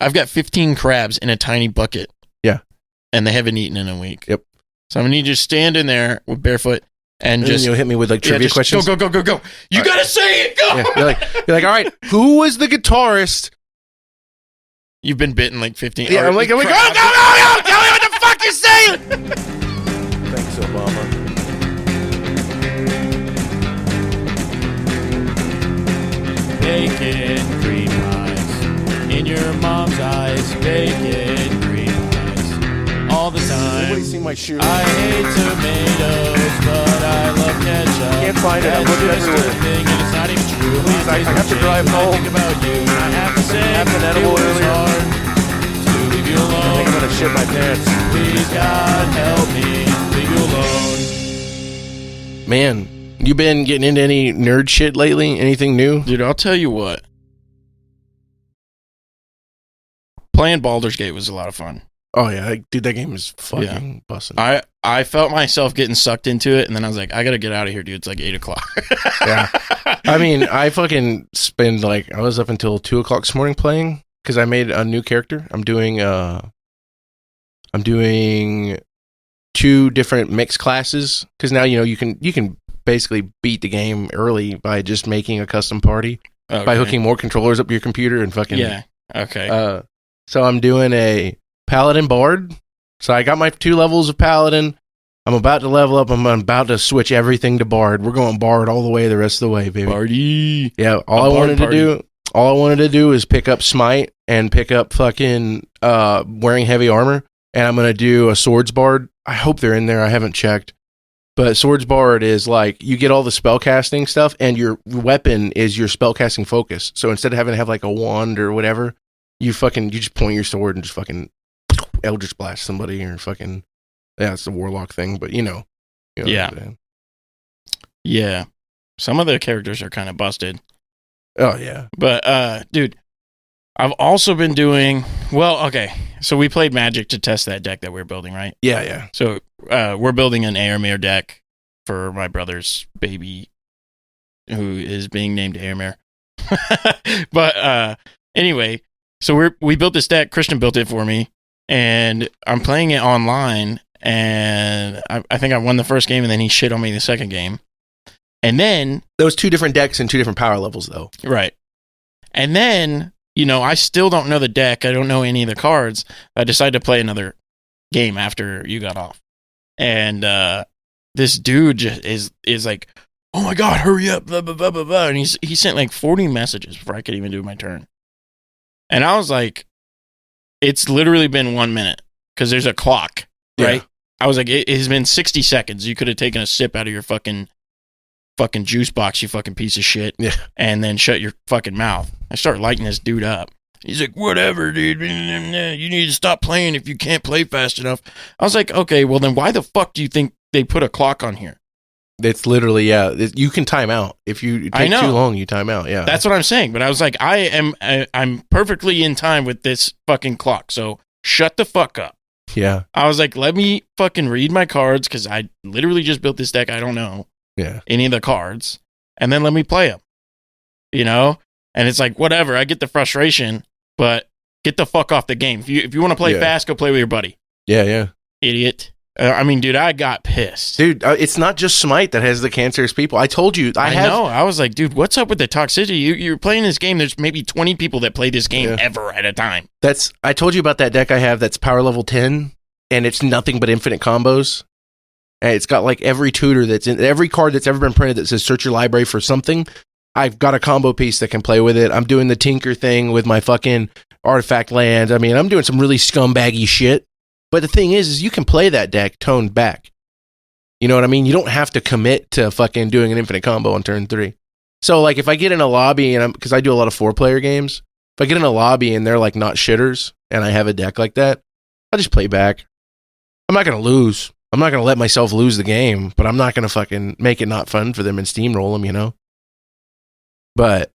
I've got 15 crabs in a tiny bucket. Yeah. And they haven't eaten in a week. Yep. So I'm going to need you to stand in there with barefoot and just... you'll hit me with like trivia questions. Go. You got to say it. Go. Yeah, you're like, all right, who was the guitarist? You've been bitten like 15. Yeah, I'm like, go. Tell me what the fuck you're saying. Thanks, Obama. Bacon cream pies in your mom's eyes. Bacon cream pies all the time. Nobody's seen my shoe. I hate tomatoes, but I love ketchup. Can't find it. I'm looking everywhere. Thing, and it's not even true. Please, I have to drive home. I think about you, and I have to say Have an edible it was earlier. hard to leave you alone. I think I'm gonna shit my pants. Please, God, help me leave you alone. Man, you been getting into any nerd shit lately? Anything new? Dude, I'll tell you what. Playing Baldur's Gate was a lot of fun. Oh yeah, dude, that game is fucking busting. I felt myself getting sucked into it, and then I was like, I gotta get out of here, dude. It's like 8 o'clock. Yeah. I mean, I fucking spend like, I was up until 2 o'clock this morning playing because I made a new character. I'm doing 2 different mix classes because now you can basically beat the game early by just making a custom party by hooking more controllers up to your computer and fucking Okay. So I'm doing a Paladin Bard. So I got my 2 levels of Paladin. I'm about to level up. I'm about to switch everything to Bard. We're going Bard all the way the rest of the way, baby. Party. Yeah, all I wanted to do is pick up Smite and pick up fucking wearing heavy armor. And I'm going to do a Swords Bard. I hope they're in there. I haven't checked. But Swords Bard is like, you get all the spellcasting stuff, and your weapon is your spellcasting focus. So instead of having to have like a wand or whatever, you just point your sword and just fucking Eldritch Blast somebody or fucking, it's the Warlock thing, but you know yeah. Yeah. Some of the characters are kind of busted. Oh, yeah. But, dude, I've also been doing, so we played Magic to test that deck that we were building, right? Yeah. So we're building an Aramir deck for my brother's baby, who is being named Aramir. But anyway, so we built this deck. Christian built it for me, and I'm playing it online, and I think I won the first game, and then he shit on me the second game. And then... Those 2 different decks and 2 different power levels, though. Right. And then... I still don't know the deck. I don't know any of the cards. I decided to play another game after you got off. And this dude just is like, oh my God, hurry up, blah, blah, blah, blah, blah. And he sent like 40 messages before I could even do my turn. And I was like, it's literally been 1 minute because there's a clock, right? Yeah. I was like, it has been 60 seconds. You could have taken a sip out of your fucking juice box, you fucking piece of shit. Yeah. And then shut your fucking mouth. I start lighting this dude up. He's like, whatever, dude. You need to stop playing if you can't play fast enough. I was like, okay, well then why the fuck do you think they put a clock on here? It's literally, you can time out. If you take too long, you time out, yeah. That's what I'm saying. But I was like, I'm perfectly in time with this fucking clock. So shut the fuck up. Yeah. I was like, let me fucking read my cards because I literally just built this deck. I don't know. Yeah. Any of the cards, and then let me play them, and it's like, whatever, I get the frustration, but get the fuck off the game. If you want to play fast, go play with your buddy. Yeah. Idiot. I mean, dude, I got pissed. Dude, it's not just Smite that has the cancerous people. I told you. I know. I was like, dude, what's up with the toxicity? You're playing this game. There's maybe 20 people that play this game ever at a time. I told you about that deck I have that's power level 10, and it's nothing but infinite combos. And it's got like every tutor that's in every card that's ever been printed that says search your library for something. I've got a combo piece that can play with it. I'm doing the Tinker thing with my fucking artifact lands. I mean, I'm doing some really scumbaggy shit. But the thing is you can play that deck toned back. You know what I mean? You don't have to commit to fucking doing an infinite combo on turn 3. So like if I get in a lobby, and because I do a lot of 4-player games, if I get in a lobby and they're like not shitters and I have a deck like that, I just play back. I'm not going to lose. I'm not going to let myself lose the game, but I'm not going to fucking make it not fun for them and steamroll them, But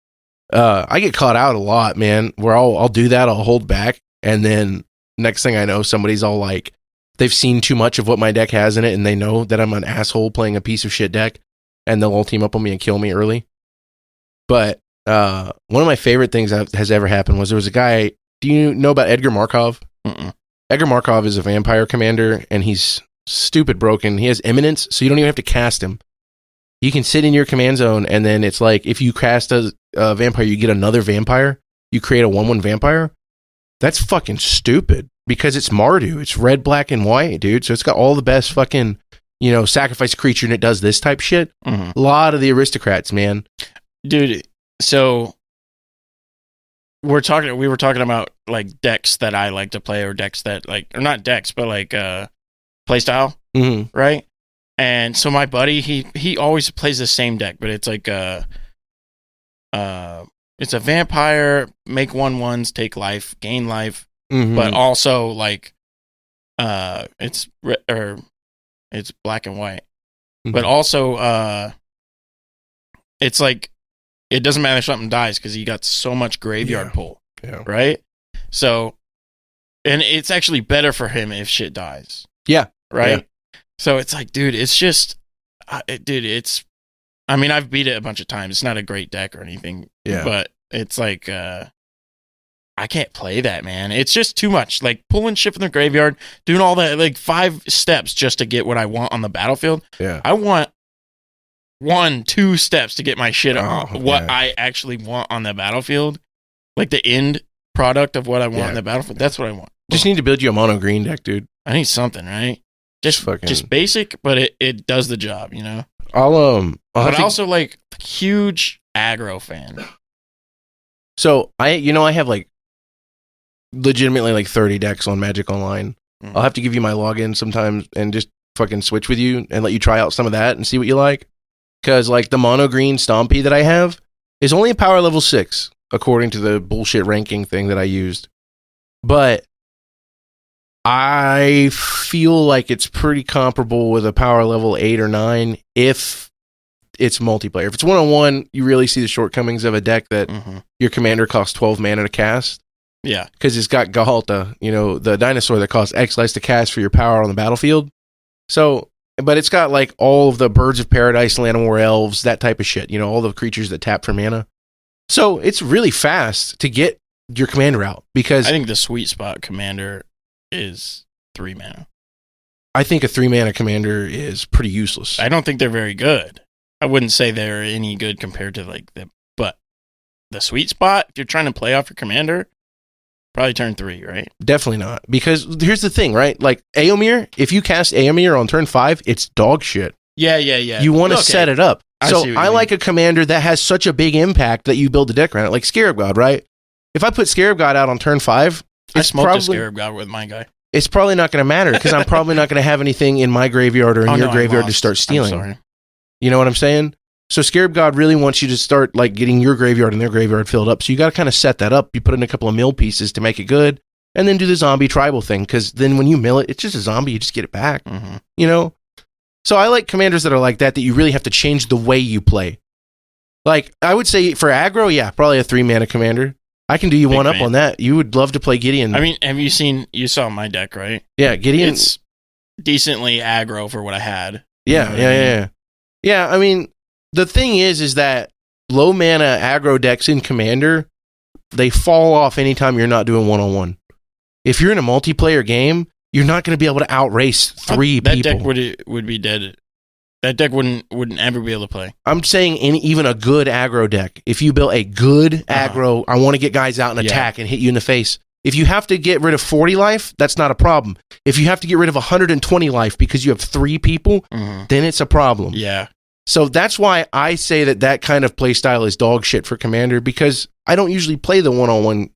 I get caught out a lot, man, where I'll do that. I'll hold back. And then next thing I know, somebody's all like, they've seen too much of what my deck has in it, and they know that I'm an asshole playing a piece of shit deck, and they'll all team up on me and kill me early. But one of my favorite things that has ever happened was there was a guy do you know about Edgar Markov? Mm-mm. Edgar Markov is a vampire commander, and he's stupid broken. He has imminence, so you don't even have to cast him. You can sit in your command zone, and then it's like if you cast a vampire, you get another vampire. You create a 1/1 vampire. That's fucking stupid because it's Mardu. It's red, black, and white, dude. So it's got all the best fucking, sacrifice creature, and it does this type shit. Mm-hmm. A lot of the aristocrats, man. Dude, so we were talking about like decks that I like to play, or decks that or not decks, but like play style, right? And so my buddy, he always plays the same deck, but it's like it's a vampire, make 1/1s, take life, gain life, but also like it's black and white, but also it's like it doesn't matter if something dies because he got so much graveyard pull, right? So, and it's actually better for him if shit dies, right? Yeah. So it's like, dude, it's just, it's. I mean, I've beat it a bunch of times. It's not a great deck or anything, but it's like I can't play that, man. It's just too much. Like pulling shit from the graveyard, doing all that, like 5 steps just to get what I want on the battlefield. Yeah, I want 1-2 steps to get my shit on what I actually want on the battlefield, like the end product of what I want on the battlefield. That's what I want. Just need to build you a mono green deck, dude. I need something, right? Just basic, but it does the job, But also like huge aggro fan. So I have like legitimately like 30 decks on Magic Online. Mm-hmm. I'll have to give you my login sometimes and just fucking switch with you and let you try out some of that and see what you like. Because like the mono green Stompy that I have is only a power level 6 according to the bullshit ranking thing that I used. But I feel like it's pretty comparable with a power level 8 or 9 if it's multiplayer. If it's 1-on-1, you really see the shortcomings of a deck that your commander costs 12 mana to cast. Yeah. Because it's got Galta, the dinosaur that costs X life to cast for your power on the battlefield. So, but it's got like all of the Birds of Paradise, Llanowar Elves, that type of shit. All the creatures that tap for mana. So it's really fast to get your commander out because I think the sweet spot commander is 3 mana. I think a 3 mana commander is pretty useless. I don't think they're very good. I wouldn't say they're any good compared to but the sweet spot, if you're trying to play off your commander, probably turn 3, right? Definitely not. Because here's the thing, right? Like Aomir, if you cast Aomir on turn 5, it's dog shit. Yeah. You want to set it up. I like a commander that has such a big impact that you build the deck around it, like Scarab God, right? If I put Scarab God out on turn 5, I smoked a Scarab God with my guy. It's probably not going to matter because I'm probably not going to have anything in my graveyard or in your graveyard to start stealing. I'm sorry. You know what I'm saying? So Scarab God really wants you to start like getting your graveyard and their graveyard filled up. So you got to kind of set that up. You put in a couple of mill pieces to make it good, and then do the zombie tribal thing. Because then when you mill it, it's just a zombie. You just get it back. So I like commanders that are like that you really have to change the way you play. Like I would say for aggro, probably a 3 mana commander. I can do you one up on that. You would love to play Gideon. I mean, you saw my deck, right? Yeah, Gideon. It's decently aggro for what I had. Yeah. I mean, the thing is that low mana aggro decks in Commander, they fall off anytime you're not doing 1-on-1. If you're in a multiplayer game, you're not going to be able to outrace 3 people. That deck would be dead. That deck wouldn't ever be able to play. I'm saying even a good aggro deck. If you build a good aggro, I want to get guys out and attack and hit you in the face. If you have to get rid of 40 life, that's not a problem. If you have to get rid of 120 life because you have 3 people, then it's a problem. Yeah. So that's why I say that kind of play style is dog shit for Commander because I don't usually play the 1-on-1.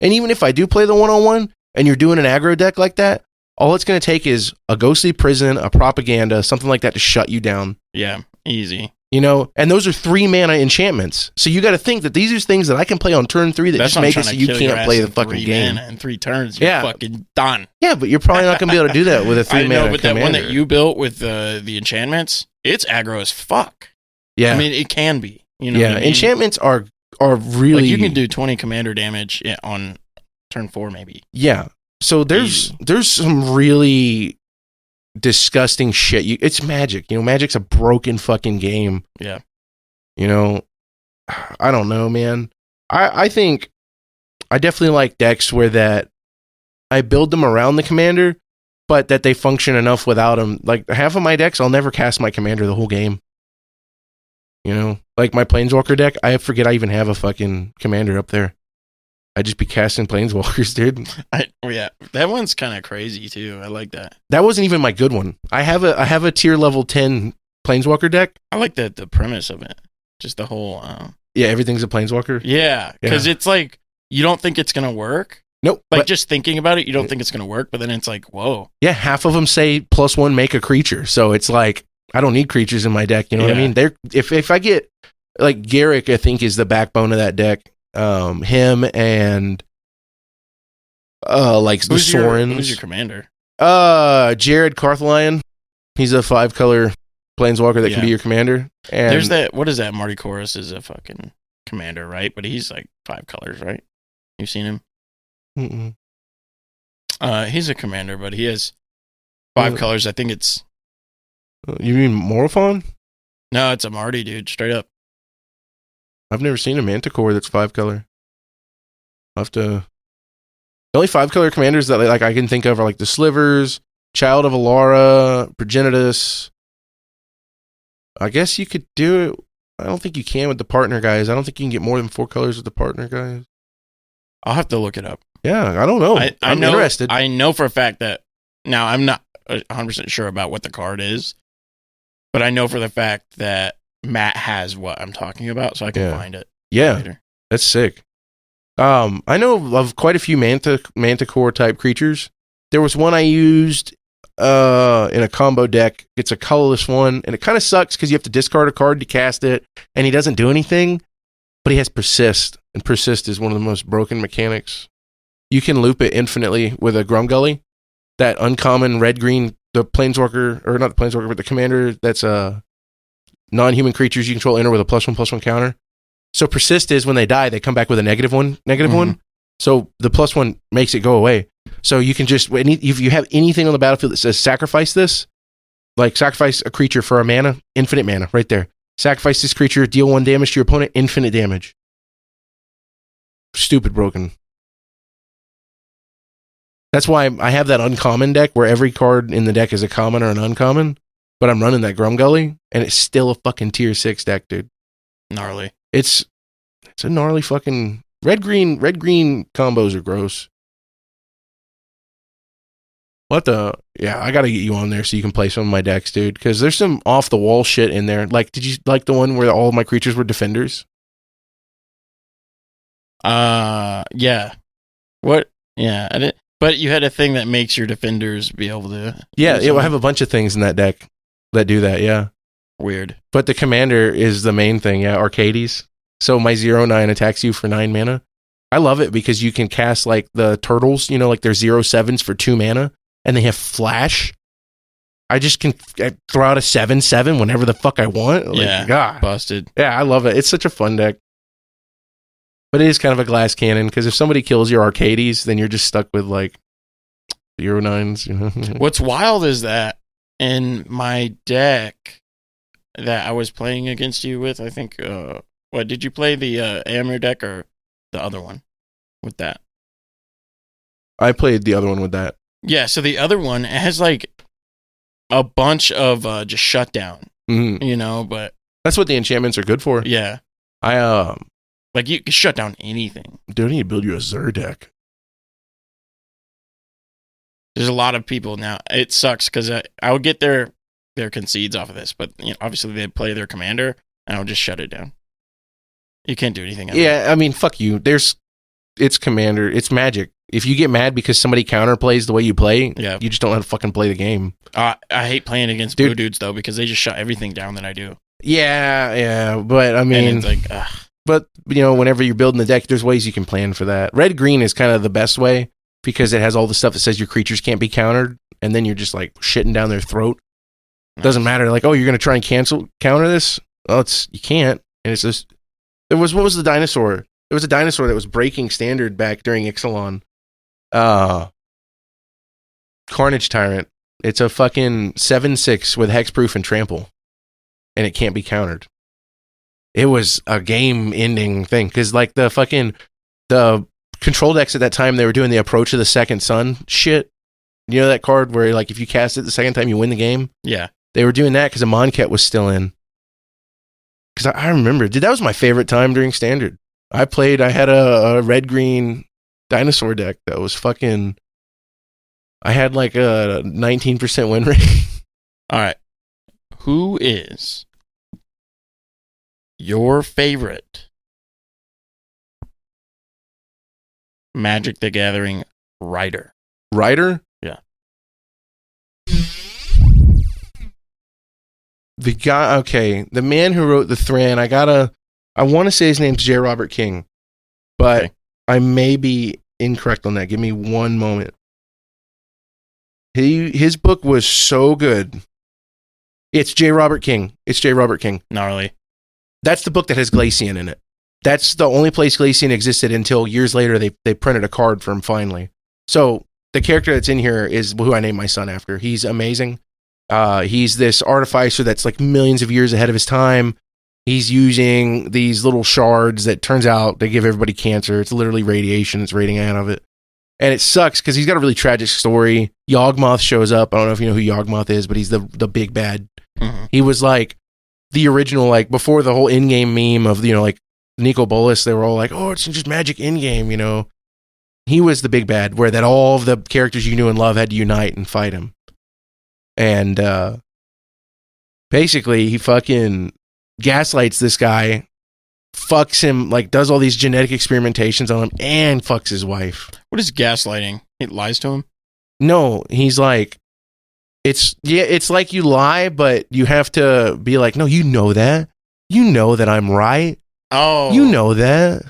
And even if I do play the 1-on-1 and you're doing an aggro deck like that, all it's going to take is a ghostly prison, a propaganda, something like that to shut you down. Yeah, easy. And those are 3 mana enchantments. So you got to think that these are things that I can play on turn 3 that just make it so you can't play the fucking game. In 3 turns, you're fucking done. Yeah, but you're probably not going to be able to do that with a 3 mana but commander. That one that you built with the enchantments, it's aggro as fuck. Yeah. I mean, it can be. What I mean? Enchantments are really... Like you can do 20 commander damage on turn 4 maybe. Yeah. So there's some really disgusting shit. It's Magic. Magic's a broken fucking game. Yeah. I don't know, man. I think I definitely like decks where that I build them around the commander, but that they function enough without them. Like half of my decks, I'll never cast my commander the whole game. You know, like my Planeswalker deck, I forget I even have a fucking commander up there. I just be casting Planeswalkers, dude. Yeah, that one's kind of crazy too. I like that. That wasn't even my good one. I have a tier level 10 Planeswalker deck. I like the premise of it. Just the whole. Yeah, everything's a Planeswalker. Yeah, because it's like you don't think it's gonna work. Nope. Like just thinking about it, you don't think it's gonna work, but then it's like, whoa. Yeah, half of them say +1 make a creature, so it's like I don't need creatures in my deck. You know what I mean? They're if I get like Garrick, I think is the backbone of that deck. Him and like the Sorens. Who's your commander? Jared Carthlion. He's a 5-color Planeswalker that can be your commander. And there's that. What is that? Marty Chorus is a fucking commander, right? But he's like 5 colors, right? You've seen him? Mm-mm. He's a commander, but he has 5 colors. I think it's. You mean Morophon? No, it's a Marty, dude. Straight up. I've never seen a Manticore that's 5-color. I'll have to. The only 5-color commanders that like I can think of are like the Slivers, Child of Alara, Progenitus. I guess you could do it. I don't think you can with the partner guys. I don't think you can get more than 4 colors with the partner guys. I'll have to look it up. Yeah, I don't know. I'm interested. I know for a fact that now I'm not 100% sure about what the card is, but I know for the fact that Matt has what I'm talking about, so I can find it. Yeah, later. That's sick. I know of quite a few Manticore type creatures. There was one I used in a combo deck. It's a colorless one, and it kind of sucks because you have to discard a card to cast it, and he doesn't do anything, but he has Persist, and Persist is one of the most broken mechanics. You can loop it infinitely with a Grumgully, that uncommon red-green, the Planeswalker, or not the Planeswalker, but the commander that's a non-human creatures you control enter with a +1/+1 counter. So Persist is when they die, they come back with a -1. So the +1 makes it go away. So you can just, if you have anything on the battlefield that says sacrifice this, like sacrifice a creature for a mana, infinite mana, right there. Sacrifice this creature, deal 1 damage to your opponent, infinite damage. Stupid broken. That's why I have that uncommon deck where every card in the deck is a common or an uncommon, but I'm running that Grumgully, and it's still a fucking tier 6 deck, dude. Gnarly. It's a gnarly fucking red-green combos are gross. Yeah, I gotta get you on there so you can play some of my decks, dude, because there's some off-the-wall shit in there. Like, did you like the one where all of my creatures were defenders? Yeah. What? Yeah, I didn't. But you had a thing that makes your defenders be able to. Yeah, I have a bunch of things in that deck that do that, yeah. Weird. But the commander is the main thing, yeah, Arcades. So my 0/9 attacks you for 9 mana. I love it because you can cast like the turtles, you know, like their 0/7s for 2 mana, and they have flash. I just can throw out a 7/7 whenever the fuck I want. Like, busted. Yeah, I love it. It's such a fun deck. But it is kind of a glass cannon, because if somebody kills your Arcades, then you're just stuck with like 0/9s, you know. What's wild is that in my deck that I was playing against you with, I think, what did you play, the Amir deck or the other one with that? I played the other one with that. Yeah, so the other one, it has like a bunch of just shutdown, you know, but that's what the enchantments are good for. Yeah. Like you can shut down anything. Dude, I need to build you a Zur deck. There's a lot of people now. It sucks because I would get their concedes off of this, but you know, obviously they play their commander, and I'll just shut it down. You can't do anything else. Yeah, I mean, fuck you. It's commander. It's Magic. If you get mad because somebody counterplays the way you play, you just don't know how to fucking play the game. I hate playing against blue dudes though, because they just shut everything down that I do. Yeah, but I mean, and it's like, ugh. But you know, whenever you're building the deck, there's ways you can plan for that. Red-green is kind of the best way because it has all the stuff that says your creatures can't be countered, and then you're just like shitting down their throat. Nice. Doesn't matter. Like, oh, you're gonna try and counter this? Well, you can't. And it's just what was the dinosaur? There was a dinosaur that was breaking standard back during Ixalan. Carnage Tyrant. It's a fucking 7/6 with hexproof and trample, and it can't be countered. It was a game-ending thing because, like, the control decks at that time, they were doing the Approach of the Second Sun shit. You know that card where, like, if you cast it the second time, you win the game? Yeah. They were doing that because a Monket was still in. Because I remember, dude, that was my favorite time during Standard. I had a red-green dinosaur deck that was fucking... I had like a 19% win rate. All right. Who is your favorite Magic the Gathering writer? Writer? Yeah. The guy, okay, the man who wrote the Thran, I want to say his name's J. Robert King, but Okay. I may be incorrect on that. Give me one moment. His book was so good. It's J. Robert King. Gnarly. That's the book that has Glacian in it. That's the only place Glacian existed until years later they printed a card for him finally. So the character that's in here is who I named my son after. He's amazing. He's this artificer that's like millions of years ahead of his time. He's using these little shards that turns out they give everybody cancer. It's literally radiation that's radiating out of it. And it sucks because he's got a really tragic story. Yawgmoth shows up. I don't know if you know who Yawgmoth is, but he's the big bad. Mm-hmm. He was like the original, like before the whole in-game meme of, like Nico Bolas, they were all like, oh, it's just Magic in-game, He was the big bad where that all of the characters you knew and love had to unite and fight him. And basically he fucking gaslights this guy, fucks him, like does all these genetic experimentations on him and fucks his wife. What is gaslighting? It lies to him? No, he's like, it's like you lie, but you have to be like, no, you know that I'm right. Oh. You know that.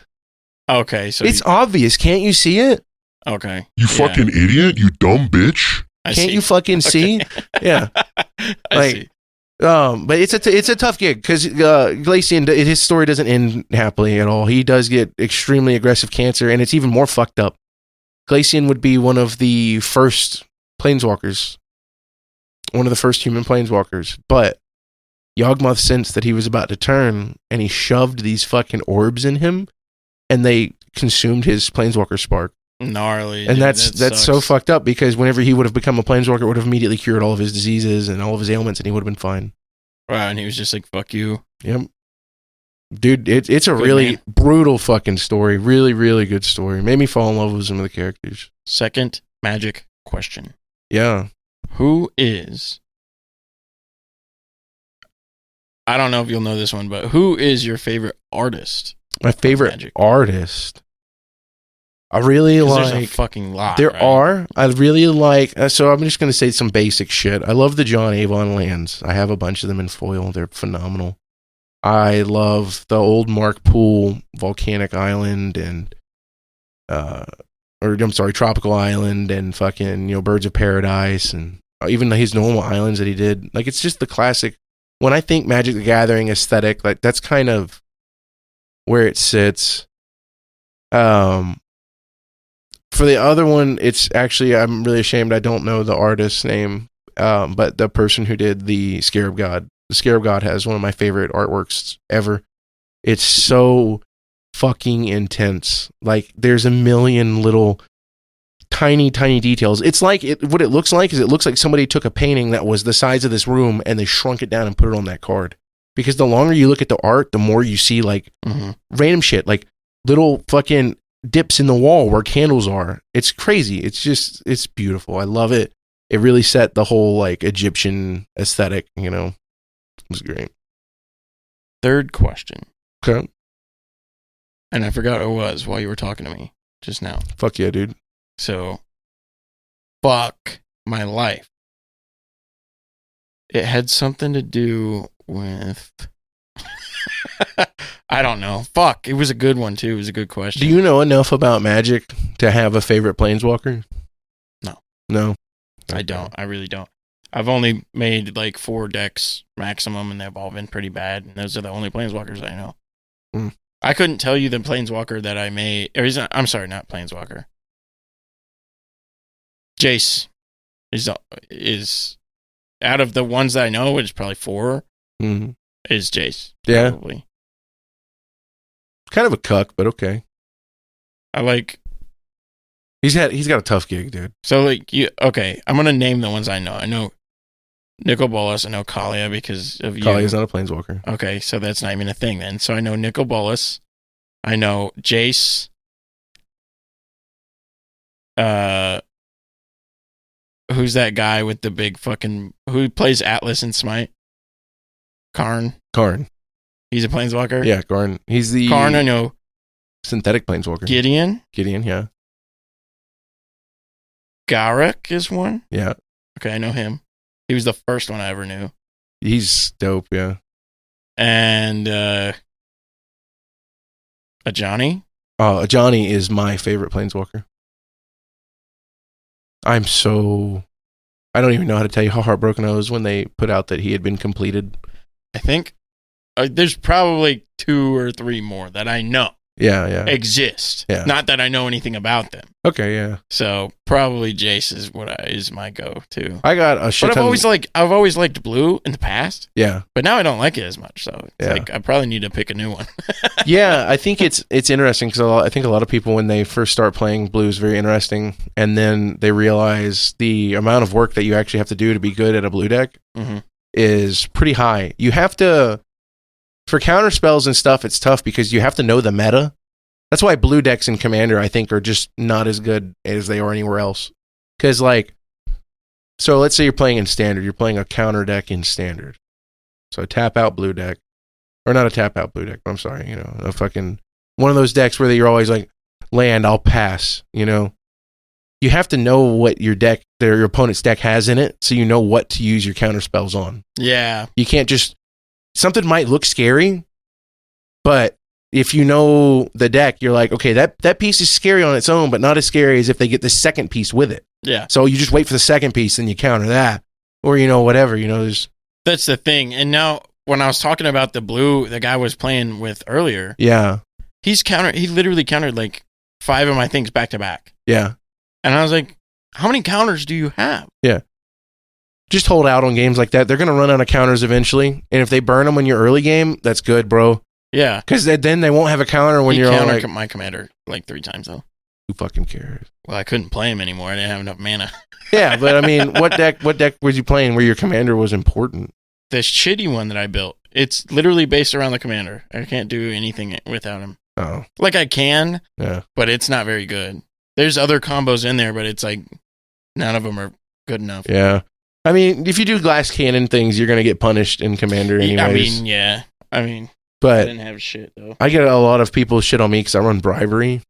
Okay, so it's obvious. Can't you see it? Okay. You fucking idiot, you dumb bitch. Can't you fucking see? Yeah. I see. But it's a tough gig because Glacian, his story doesn't end happily at all. He does get extremely aggressive cancer, and it's even more fucked up. Glacian would be one of the first planeswalkers, one of the first human planeswalkers, but Yawgmoth sensed that he was about to turn, and he shoved these fucking orbs in him, and they consumed his planeswalker spark. Gnarly. And dude, that's so fucked up because whenever he would have become a planeswalker, it would have immediately cured all of his diseases and all of his ailments, and he would have been fine. Wow, and he was just like, fuck you. Yep. Dude, it's a Good really man. brutal fucking story. Really, really good story. Made me fall in love with some of the characters. Second Magic question. Yeah. Who is... I don't know if you'll know this one, but who is your favorite artist? My favorite Magic. artist. I really 'Cause like... there's a fucking lot, There right? are. I really like... so I'm just going to say some basic shit. I love the John Avon lands. I have a bunch of them in foil. They're phenomenal. I love the old Mark Poole Volcanic Island and... Tropical Island and fucking, Birds of Paradise and even his normal islands that he did. Like, it's just the classic... When I think Magic the Gathering aesthetic, like, that's kind of where it sits. For the other one, it's actually, I'm really ashamed I don't know the artist's name, but the person who did the Scarab God. The Scarab God has one of my favorite artworks ever. It's so fucking intense. Like, there's a million little tiny details. It's like, what it looks like is it looks like somebody took a painting that was the size of this room and they shrunk it down and put it on that card. Because the longer you look at the art, the more you see, like, random shit, like little fucking dips in the wall where candles are. It's crazy. It's beautiful. I love it. It really set the whole, like, Egyptian aesthetic, It was great. Third question. Okay. And I forgot who it was while you were talking to me just now. Fuck yeah, dude. So, fuck my life. It had something to do with... I don't know. Fuck. It was a good one, too. It was a good question. Do you know enough about Magic to have a favorite planeswalker? No. No? I don't. I really don't. I've only made like 4 decks maximum, and they've all been pretty bad. And those are the only planeswalkers I know. I couldn't tell you the planeswalker that I made. I'm sorry, not planeswalker. Jace is out of the ones that I know, which is probably 4, is Jace. Yeah. Probably. Kind of a cuck, but okay. I like He's got a tough gig, dude. So like okay, I'm gonna name the ones I know. I know Nicol Bolas. I know Kalia because of you. Kalia's not a planeswalker. Okay, so that's not even a thing then. So I know Nicol Bolas. I know Jace. Who's that guy with the big fucking who plays Atlas in Smite? Karn. He's a planeswalker. Yeah, Karn. He's the Karn. I know. Synthetic planeswalker. Gideon, yeah. Garruk is one. Yeah. Okay, I know him. He was the first one I ever knew. He's dope, yeah. And Ajani. Ajani is my favorite planeswalker. I don't even know how to tell you how heartbroken I was when they put out that he had been completed. I think there's probably 2 or 3 more that I know exist. Yeah. Not that I know anything about them. Okay, yeah. So probably Jace is my go-to. I got a shit But ton. I've always liked blue in the past. Yeah. But now I don't like it as much. So it's like I probably need to pick a new one. Yeah, I think it's interesting because I think a lot of people when they first start playing blue is very interesting, and then they realize the amount of work that you actually have to do to be good at a blue deck is pretty high. You have to, for counter spells and stuff, it's tough because you have to know the meta. That's why blue decks in Commander, I think, are just not as good as they are anywhere else. Because, so let's say you're playing in Standard. You're playing a counter deck in Standard. So a tap-out blue deck. Or not a tap-out blue deck, but I'm sorry. A fucking... One of those decks where you're always like, land, I'll pass, You have to know what your opponent's deck has in it, so you know what to use your counter spells on. Yeah. You can't just... Something might look scary, but... If you know the deck, you're like, okay, that piece is scary on its own, but not as scary as if they get the second piece with it. Yeah. So you just wait for the second piece and you counter that. Or, whatever, there's... That's the thing. And now, when I was talking about the blue, the guy was playing with earlier. Yeah. He literally countered like 5 of my things back to back. Yeah. And I was like, how many counters do you have? Yeah. Just hold out on games like that. They're going to run out of counters eventually. And if they burn them in your early game, that's good, bro. Yeah. Because then they won't have a counter when you're on like... my commander like 3 times, though. Who fucking cares? Well, I couldn't play him anymore. I didn't have enough mana. Yeah, but I mean, what deck was you playing where your commander was important? The shitty one that I built. It's literally based around the commander. I can't do anything without him. Oh. Like, I can, yeah, but it's not very good. There's other combos in there, but it's like, none of them are good enough. Yeah. I mean, if you do glass cannon things, you're going to get punished in commander anyways. I mean... But I didn't have shit, though. I get a lot of people shit on me because I run bribery.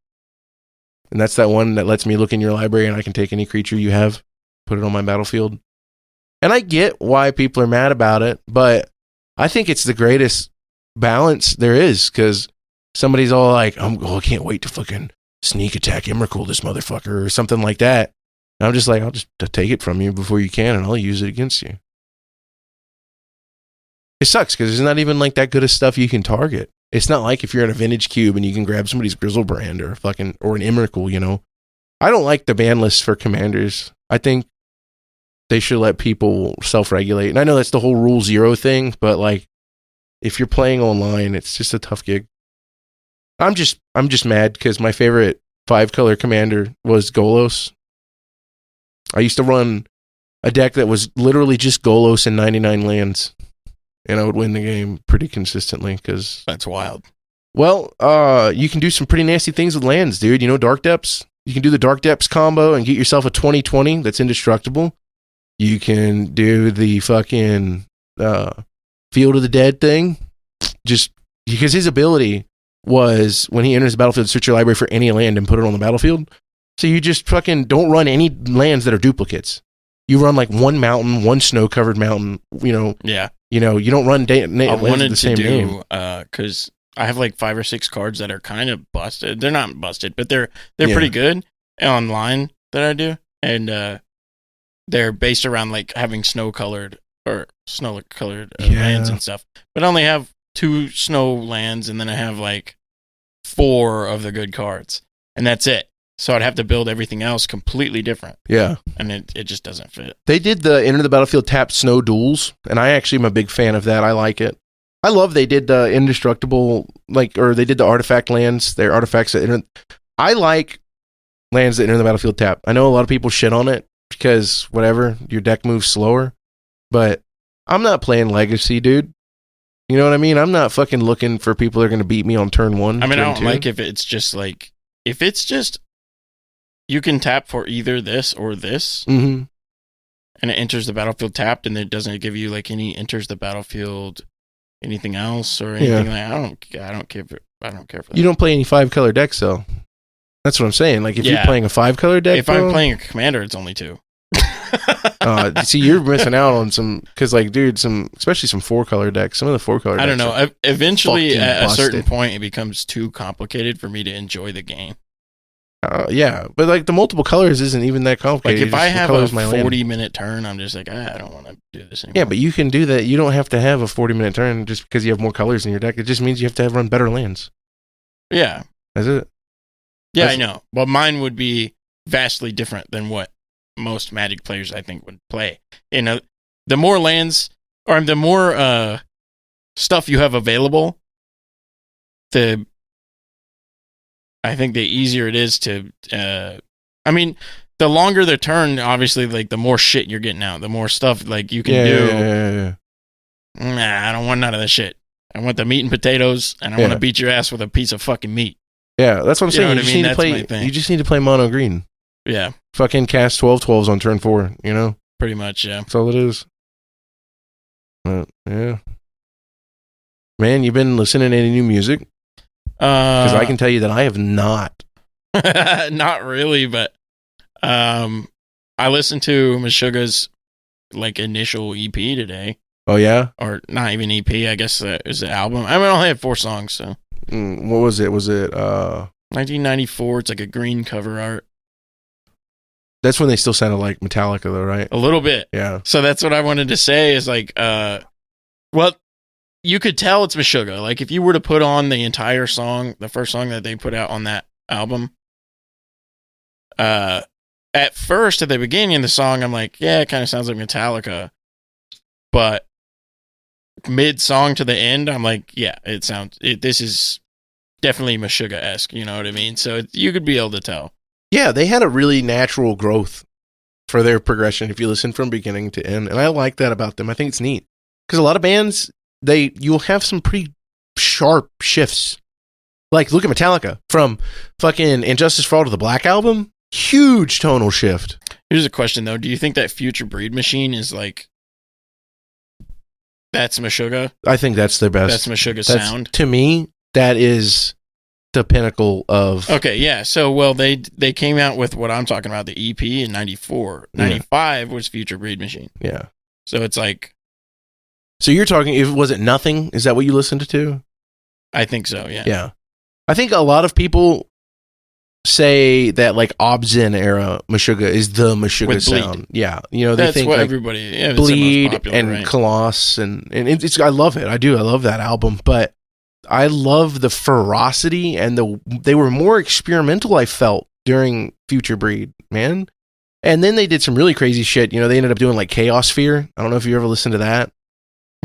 And that's that one that lets me look in your library and I can take any creature you have, put it on my battlefield. And I get why people are mad about it, but I think it's the greatest balance there is because somebody's all like, I can't wait to fucking sneak attack Emrakul this motherfucker or something like that. And I'm just like, I'll just take it from you before you can and I'll use it against you. It sucks because there's not even like that good of stuff you can target. It's not like if you're in a vintage cube and you can grab somebody's Grizzlebrand or an Emrakul, I don't like the ban list for commanders. I think they should let people self-regulate. And I know that's the whole Rule 0 thing, but like if you're playing online, it's just a tough gig. I'm just mad because my favorite 5-color commander was Golos. I used to run a deck that was literally just Golos and 99 lands. And I would win the game pretty consistently because... That's wild. Well, you can do some pretty nasty things with lands, dude. Dark Depths? You can do the Dark Depths combo and get yourself a 20/20 that's indestructible. You can do the fucking Field of the Dead thing. Just because his ability was, when he enters the battlefield, search your library for any land and put it on the battlefield. So you just fucking don't run any lands that are duplicates. You run like one mountain, one snow-covered mountain, Yeah. You don't run I lands wanted the same to name. do, because I have like 5 or 6 cards that are kind of busted. They're not busted, but they're pretty good online that I do. And they're based around like having snow-colored lands and stuff. But I only have 2 snow lands, and then I have like 4 of the good cards. And that's it. So I'd have to build everything else completely different. Yeah. And it just doesn't fit. They did the Enter the Battlefield tapped snow duels, and I actually am a big fan of that. I like it. I love they did the indestructible, or they did the artifact lands, their artifacts that enter. I like lands that enter the battlefield tap. I know a lot of people shit on it because whatever, your deck moves slower, but I'm not playing Legacy, dude. You know what I mean? I'm not fucking looking for people that are going to beat me on turn 1. I mean, I turn don't 2. like if it's just you can tap for either this or this, Mm-hmm. and it enters the battlefield tapped, and it doesn't give you like any enters the battlefield anything else or anything like. I don't care for that. You don't play any 5-color decks, though. That's what I'm saying. Like, if you're playing a 5-color deck, if I'm playing a commander, it's only 2. See, you're missing out on some, because, like, dude, especially some 4-color decks. Some of the 4-color decks. I don't know. Eventually, at a certain busted. point, it becomes too complicated for me to enjoy the game. Yeah, but like the multiple colors isn't even that complicated. Like if I have a 40-minute turn, I'm just like, I don't want to do this anymore. Yeah, but you can do that. You don't have to have a 40-minute turn just because you have more colors in your deck. It just means you have to run better lands. Yeah. That's it. Yeah, I know. But mine would be vastly different than what most Magic players, I think, would play. You know, the more lands, or the more stuff you have available, I think the easier it is to, I mean, the longer the turn, obviously, like the more shit you're getting out, the more stuff like you can do. Yeah. Nah, I don't want none of this shit. I want the meat and potatoes, and I want to beat your ass with a piece of fucking meat. Yeah, that's what I'm saying. You know what I mean? That's my thing. You just need to play mono green. Yeah. Fucking cast 12/12s on turn 4, you know? Pretty much, yeah. That's all it is. But, yeah. Man, you been listening to any new music? Because I can tell you that I have not. Not really, but I listened to Meshuggah's like initial EP today. Oh yeah, or not even EP. I guess it was the album. I mean, I only had 4 songs. So what was it? Was it 1994? It's like a green cover art. That's when they still sounded like Metallica, though, right? A little bit. Yeah. So that's what I wanted to say. Is like, well, you could tell it's Meshuggah. Like if you were to put on the entire song, the first song that they put out on that album, at first at the beginning of the song, I'm like, yeah, it kind of sounds like Metallica, but mid song to the end, I'm like, yeah, this is definitely Meshuggah-esque. You know what I mean? So you could be able to tell. Yeah, they had a really natural growth for their progression if you listen from beginning to end, and I like that about them. I think it's neat because a lot of bands, you'll have some pretty sharp shifts. Like, look at Metallica from fucking Injustice for All to the Black Album. Huge tonal shift. Here's a question, though. Do you think that Future Breed Machine is like, that's Meshuggah? I think that's their best. That's Meshuggah's sound? To me, that is the pinnacle of... Okay, yeah. So, well, they came out with what I'm talking about, the EP in 94. 95 was Future Breed Machine. Yeah. So it's like... So you're talking, was it Nothing? Is that what you listened to? I think so, yeah. Yeah. I think a lot of people say that like Obzin era Meshuggah is the Meshuggah sound. Yeah. You know, they think what like everybody... Yeah, Bleed popular, and right? Colossus and it's I love it. I do. I love that album, but I love the ferocity and they were more experimental, I felt, during Future Breed, man. And then they did some really crazy shit. You know, they ended up doing like Chaos Sphere. I don't know if you ever listened to that.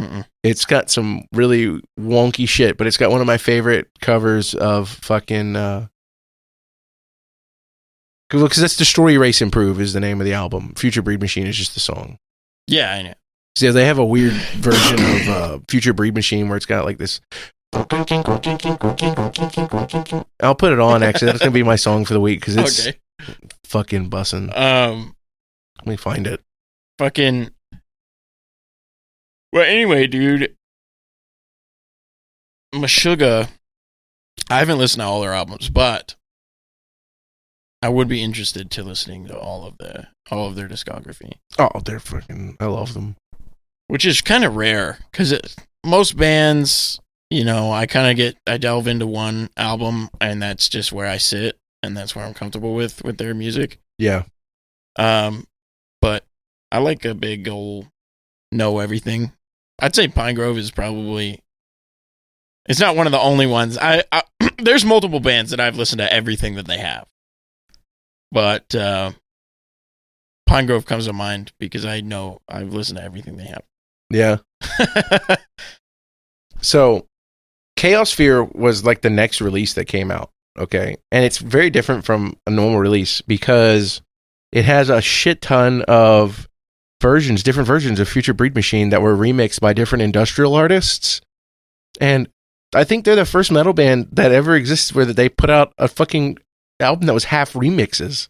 Mm-mm. It's got some really wonky shit, but it's got one of my favorite covers of fucking because that's Destroy, Erase, Improve is the name of the album. Future Breed Machine is just the song. Yeah, I know. So they have a weird version of Future Breed Machine where it's got like this. I'll put it on, actually. That's going to be my song for the week because it's fucking bussin'. Let me find it. Fucking... Well, anyway, dude, Meshuggah, I haven't listened to all their albums, but I would be interested to listening to all of their discography. Oh, they're fucking... I love them. Which is kind of rare, because most bands, you know, I delve into one album, and that's just where I sit, and that's where I'm comfortable with their music. Yeah. But I like a big old know everything. I'd say Pine Grove is probably... It's not one of the only ones. There's multiple bands that I've listened to everything that they have. But Pine Grove comes to mind because I know I've listened to everything they have. Yeah. So, Chaos Sphere was like the next release that came out. okay? And it's very different from a normal release because it has a shit ton of different versions of Future Breed Machine that were remixed by different industrial artists. And I think they're the first metal band that ever exists where they put out a fucking album that was half remixes.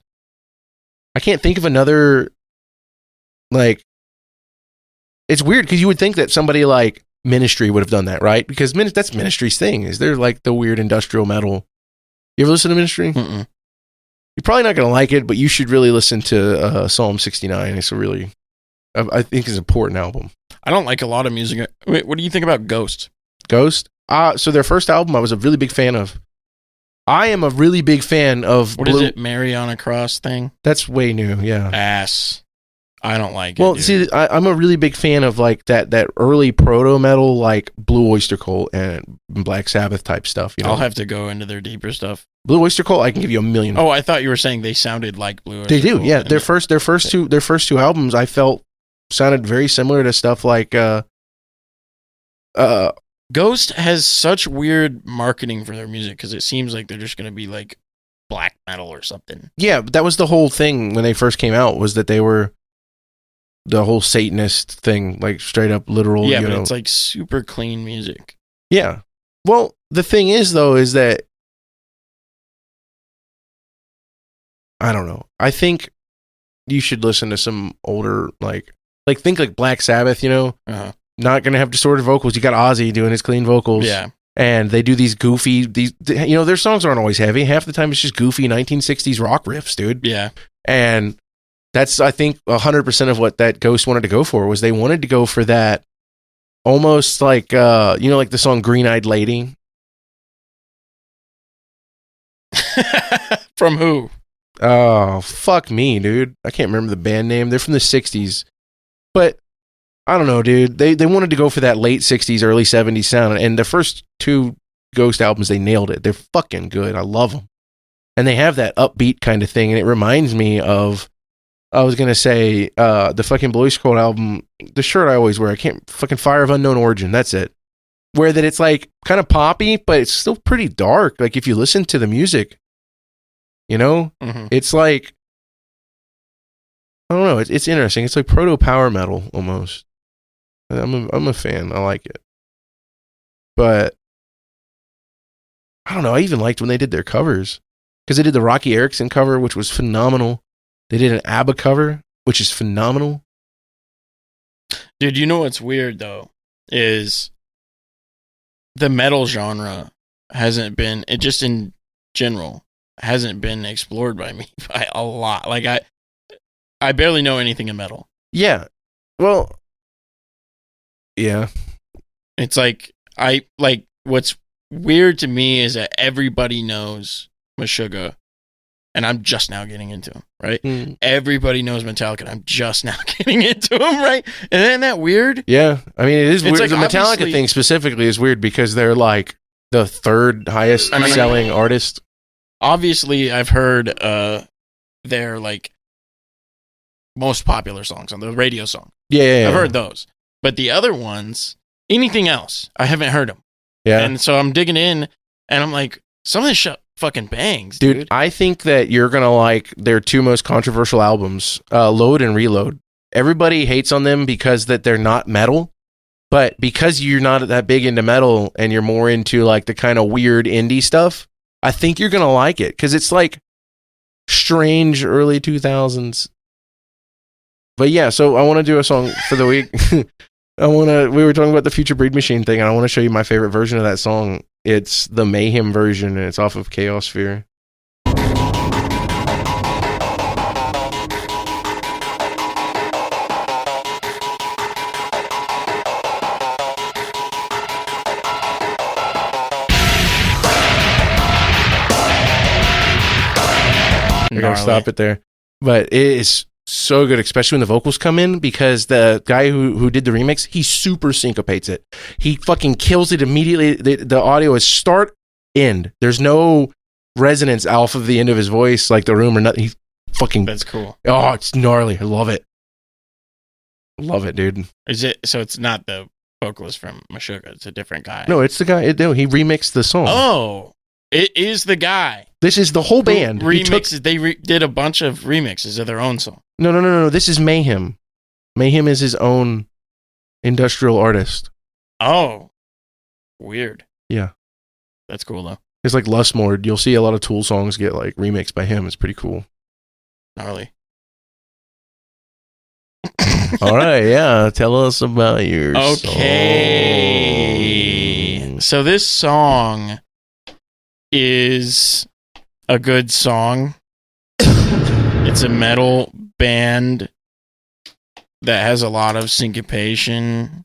I can't think of another, like, it's weird because you would think that somebody like Ministry would have done that, right? Because that's Ministry's thing, is they're like the weird industrial metal. You ever listen to Ministry? Mm-mm. You're probably not going to like it, but you should really listen to Psalm 69. It's a really, I think it's an important album. I don't like a lot of music. Wait, what do you think about Ghost? Ghost? So their first album I was a really big fan of. I am a really big fan of What is it? Mary on a Cross thing? That's way new, yeah. Ass. I don't like it. Well, dude. see, I'm a really big fan of like that early proto metal, like Blue Oyster Cult and Black Sabbath type stuff. You know? I'll have to go into their deeper stuff. Blue Oyster Cult, I can give you a million. Oh, I thought you were saying they sounded like Blue Oyster They do, Cult. yeah. Their first two albums, I felt sounded very similar to stuff like Ghost has such weird marketing for their music because it seems like they're just going to be like black metal or something. Yeah, but that was the whole thing when they first came out, was that they were the whole Satanist thing, like straight up literal. Yeah, you but know. it's like super clean music. Yeah. Well, the thing is, though, is that I don't know. I think you should listen to some older, like think like Black Sabbath, you know? Uh-huh. Not going to have distorted vocals. You got Ozzy doing his clean vocals. Yeah. And they do these goofy, you know, their songs aren't always heavy. Half the time it's just goofy 1960s rock riffs, dude. Yeah. And that's, I think, 100% of what that Ghost wanted to go for, was they wanted to go for that almost like, you know, like the song Green Eyed Lady. From who? Oh, fuck me, dude. I can't remember the band name. They're from the 60s. But I don't know, dude. They wanted to go for that late 60s, early 70s sound. And the first two Ghost albums, they nailed it. They're fucking good. I love them. And they have that upbeat kind of thing. And it reminds me of, I was going to say, the fucking Blue Oyster Cult album, the shirt I always wear. I can't, fucking Fire of Unknown Origin. That's it. Where that it's like kind of poppy, but it's still pretty dark. Like if you listen to the music, you know, it's like, I don't know. It's interesting. It's like proto power metal almost. I'm a fan. I like it. But I don't know. I even liked when they did their covers, because they did the Rocky Erickson cover, which was phenomenal. They did an ABBA cover, which is phenomenal. Dude, you know what's weird though is the metal genre hasn't been, it just in general hasn't been explored by me by a lot. Like I barely know anything in metal. Yeah. Well, yeah. It's like what's weird to me is that everybody knows Meshuggah, and I'm just now getting into him, right? Mm. Everybody knows Metallica, and I'm just now getting into him, right? And isn't that weird? Yeah. I mean, it is weird. Like, the Metallica thing specifically is weird because they're like the third highest selling artist. Obviously, I've heard their like most popular songs on the radio song. Yeah. I've heard those. But the other ones, anything else, I haven't heard them. Yeah. And so I'm digging in, and I'm like, some of this shit fucking bangs, dude. I think that you're going to like their two most controversial albums, Load and Reload. Everybody hates on them because that they're not metal, but because you're not that big into metal and you're more into like the kind of weird indie stuff, I think you're going to like it, because it's like strange early 2000s. But yeah, so I want to do a song for the week. We were talking about the Future Breed Machine thing, and I want to show you my favorite version of that song. It's the Mayhem version, and it's off of Chaos Sphere. I gotta stop it there. But it is so good, especially when the vocals come in, because the guy who did the remix, he super syncopates it. He fucking kills it immediately. The audio is start, end. There's no resonance off of the end of his voice, like the room or nothing. He fucking... That's cool. Oh, it's gnarly. I love it. Love it, dude. Is it, so it's not the vocalist from Meshuggah, it's a different guy. No, it's the guy. No, he remixed the song. Oh. It is the guy. This is the whole band. Remixes. They did a bunch of remixes of their own song. No. This is Mayhem. Mayhem is his own industrial artist. Oh, weird. Yeah. That's cool, though. It's like Lustmord. You'll see a lot of Tool songs get like remixed by him. It's pretty cool. Gnarly. All right, yeah. Tell us about your song. So this song is a good song. It's a metal band that has a lot of syncopation.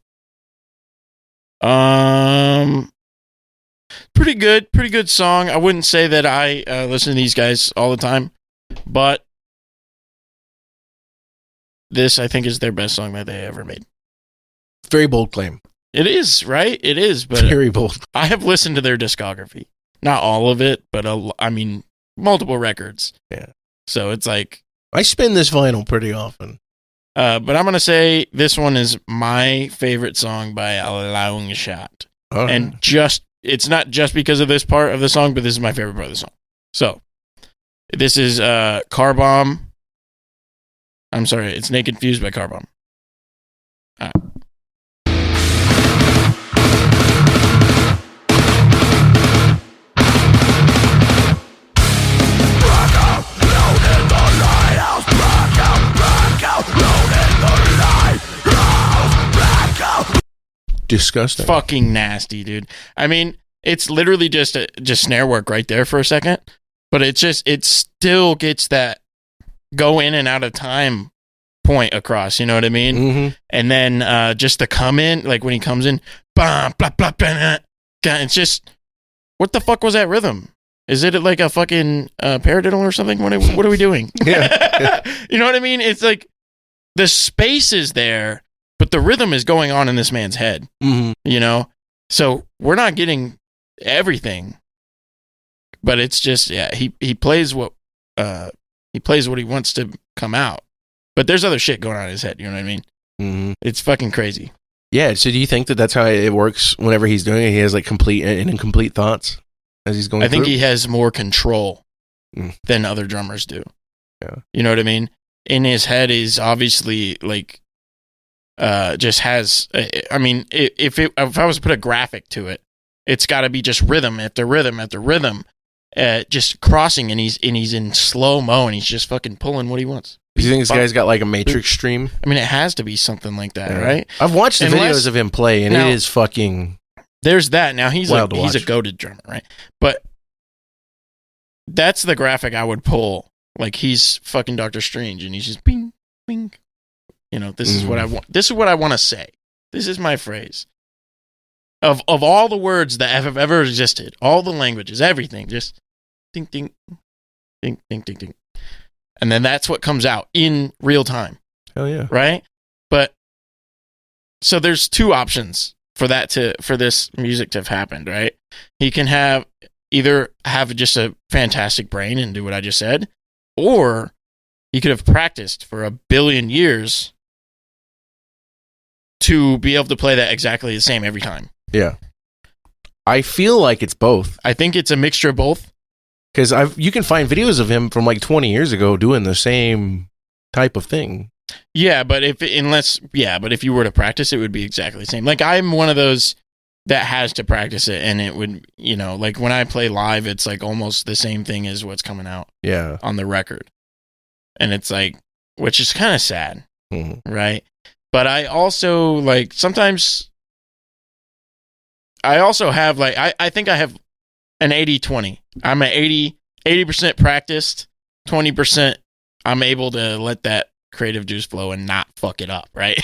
Pretty good song. I wouldn't say that I listen to these guys all the time, but this, I think, is their best song that they ever made. Very bold claim. It is, right? It is, but very bold. I have listened to their discography. Not all of it, but multiple records. Yeah. So it's like... I spin this vinyl pretty often. But I'm going to say this one is my favorite song by a long shot. Right. And it's not just because of this part of the song, but this is my favorite part of the song. So, this is Car Bomb. I'm sorry, it's Naked Fused by Car Bomb. Disgusting. Fucking nasty, dude. I mean, it's literally just snare work right there for a second, but it still gets that go in and out of time point across, you know what I mean? Mm-hmm. And then just the come in, like when he comes in, blah, blah, blah, blah, it's just, what the fuck was that rhythm? Is it like a fucking paradiddle or something? What are we doing? Yeah. You know what I mean? It's like the space is there, but the rhythm is going on in this man's head, you know? So we're not getting everything, but it's just, yeah, he plays what he wants to come out, but there's other shit going on in his head. You know what I mean? Mm-hmm. It's fucking crazy. Yeah. So do you think that that's how it works whenever he's doing it? He has like complete and incomplete thoughts as he's going I think through? he has more control than other drummers do. Yeah. You know what I mean? In his head is obviously like, just has, I mean, if I was to put a graphic to it, it's got to be just rhythm after rhythm after rhythm, just crossing, and he's in slow mo, and he's just fucking pulling what he wants. Do you think this guy's got like a Matrix stream? I mean, it has to be something like that, right? I've watched the videos of him play, and now, it is fucking. There's that. Now he's wild he's a goated drummer, right? But that's the graphic I would pull. Like he's fucking Doctor Strange, and he's just bing, bing. You know, this is what I want. This is what I want to say. This is my phrase. Of all the words that have ever existed, all the languages, everything, just ding, ding, ding, ding, ding, ding. And then that's what comes out in real time. Hell yeah. Right? But so there's two options for this music to have happened, right? He can either have just a fantastic brain and do what I just said, or he could have practiced for 1 billion years to be able to play that exactly the same every time. Yeah. I feel like it's both. I think it's a mixture of both. Because you can find videos of him from like 20 years ago doing the same type of thing. Yeah, but if you were to practice, it would be exactly the same. Like I'm one of those that has to practice it, and it would, you know, like when I play live, it's like almost the same thing as what's coming out on the record. And it's like, which is kind of sad, right? But I also like sometimes I also have like I think I have an 80-20. I'm at 80% practiced, 20% I'm able to let that creative juice flow and not fuck it up, right?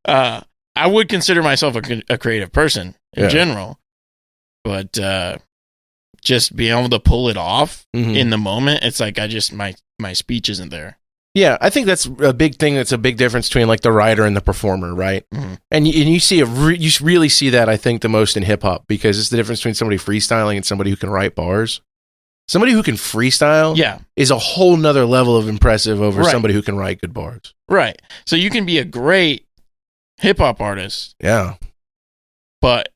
I would consider myself a creative person in general, but just being able to pull it off in the moment, it's like my speech isn't there. Yeah, I think that's a big thing. That's a big difference between like the writer and the performer, right? Mm-hmm. And you see you really see that, I think, the most in hip hop, because it's the difference between somebody freestyling and somebody who can write bars. Somebody who can freestyle is a whole nother level of impressive over somebody who can write good bars. Right. So you can be a great hip hop artist. Yeah. But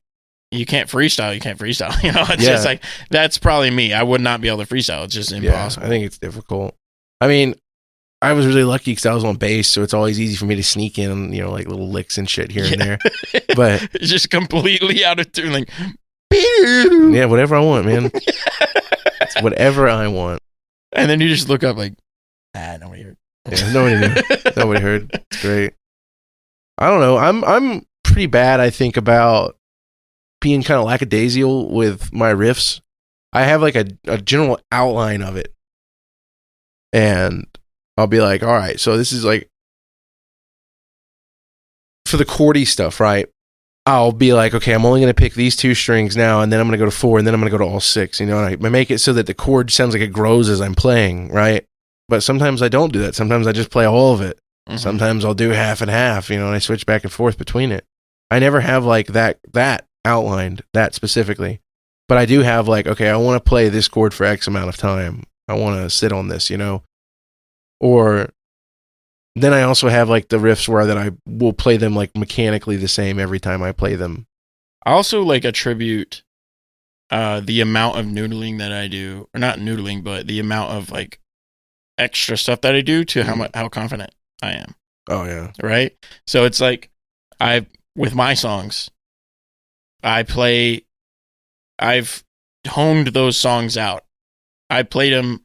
you can't freestyle. You can't freestyle. You know, it's Yeah. just like that's probably me. I would not be able to freestyle. It's just impossible. I think it's difficult. I mean, I was really lucky because I was on bass, so it's always easy for me to sneak in, you know, like little licks and shit here and there. But it's just completely out of tune. Like, yeah, whatever I want, man. It's whatever I want. And then you just look up like, nobody heard. Yeah, nobody knew. Nobody heard. It's great. I don't know. I'm pretty bad, I think, about being kind of lackadaisical with my riffs. I have like a general outline of it. And I'll be like, all right, so this is like for the chordy stuff, right? I'll be like, okay, I'm only going to pick these 2 strings now, and then I'm going to go to 4, and then I'm going to go to all 6, you know, and I make it so that the chord sounds like it grows as I'm playing, right? But sometimes I don't do that. Sometimes I just play all of it. Mm-hmm. Sometimes I'll do half and half, you know, and I switch back and forth between it. I never have like that outlined, that specifically. But I do have like, okay, I want to play this chord for X amount of time. I want to sit on this, you know. Or then I also have like the riffs where that I will play them like mechanically the same every time I play them. I also like attribute the amount of noodling that I do, or not noodling, but the amount of like extra stuff that I do to how confident I am. Oh yeah. Right? So it's like with my songs, I've honed those songs out. I played them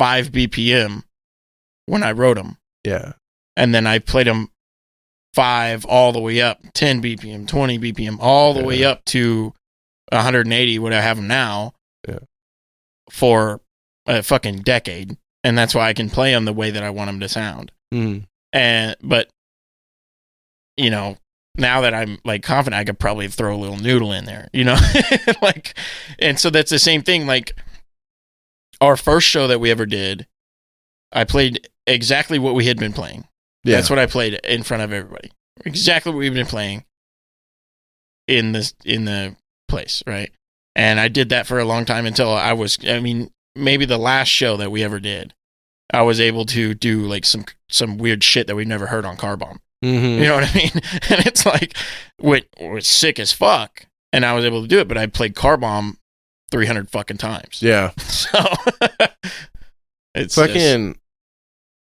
5 BPM when I wrote them. Yeah. And then I played them 5 all the way up, 10 BPM, 20 BPM, all the way up to 180, what I have them now, for a fucking decade. And that's why I can play them the way that I want them to sound. But, you know, now that I'm like confident, I could probably throw a little noodle in there, you know? Like, and so that's the same thing. Like, our first show that we ever did, I played exactly what we had been playing. Yeah. That's what I played in front of everybody. Exactly what we've been playing in the place, right? And I did that for a long time until maybe the last show that we ever did, I was able to do like some weird shit that we've never heard on Car Bomb. Mm-hmm. You know what I mean? And it's like, it was sick as fuck. And I was able to do it, but I played Car Bomb 300 fucking times. Yeah. So it's fucking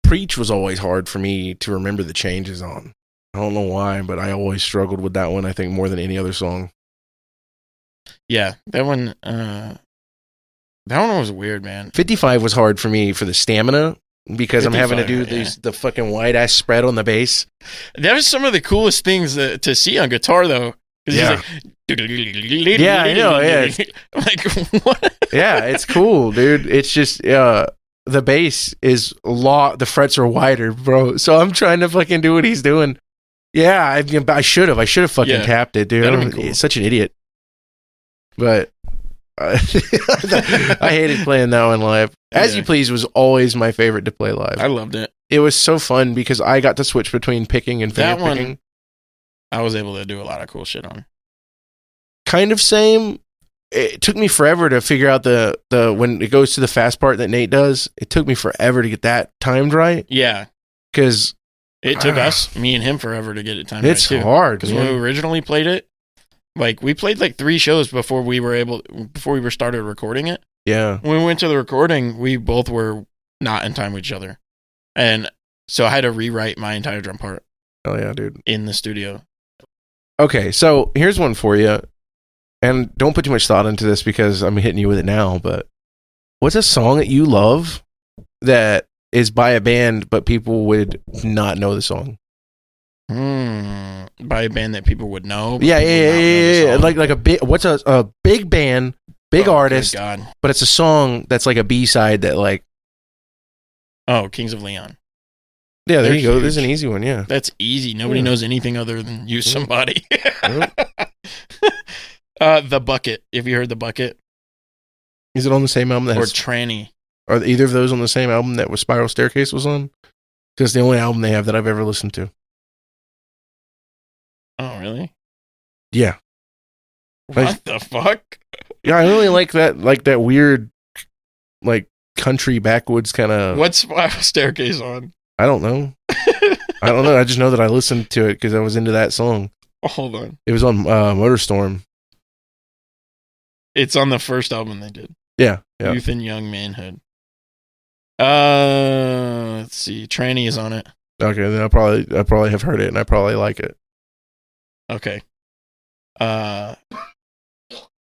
Preach was always hard for me to remember the changes on. I don't know why, but I always struggled with that one, I think, more than any other song. Yeah, that one was weird, man. 55 was hard for me for the stamina because I'm having to do the fucking wide ass spread on the bass. That was some of the coolest things to see on guitar, though. Yeah. Yeah, I know. Yeah. Like, what? Yeah, it's cool, dude. It's just the bass is the frets are wider, bro. So I'm trying to fucking do what he's doing. Yeah, I should have fucking tapped it, dude. I'm cool. Such an idiot. But I hated playing that one live. As You Please was always my favorite to play live. I loved it. It was so fun because I got to switch between picking and finger picking. I was able to do a lot of cool shit on. Kind of same. It took me forever to figure out the when it goes to the fast part that Nate does. It took me forever to get that timed right. Yeah, because it took me and him forever to get it timed. It's right too. Hard because when we originally played it, like we played like 3 shows before we started recording it. Yeah, when we went to the recording, we both were not in time with each other, and so I had to rewrite my entire drum part. Oh yeah, dude, in the studio. Okay, so here's one for you. And don't put too much thought into this because I'm hitting you with it now, but what's a song that you love that is by a band, but people would not know the song? By a band that people would know? Yeah. Like what's a big band, big artist, but it's a song that's like a B-side that like... Oh, Kings of Leon. Yeah, there you go. There's an easy one, yeah. That's easy. Nobody knows anything other than Use Somebody. The Bucket. Have you heard The Bucket? Is it on the same album or Tranny? Are either of those on the same album that Spiral Staircase was on? Because it's the only album they have that I've ever listened to. Oh, really? Yeah. What the fuck? Yeah, I really like that weird, like country backwoods kind of. What's Spiral Staircase on? I don't know. I just know that I listened to it because I was into that song. Oh, hold on. It was on Motorstorm. It's on the first album they did. Yeah. Youth and Young Manhood. Let's see. Tranny is on it. Okay, then I probably have heard it, and I probably like it. Okay.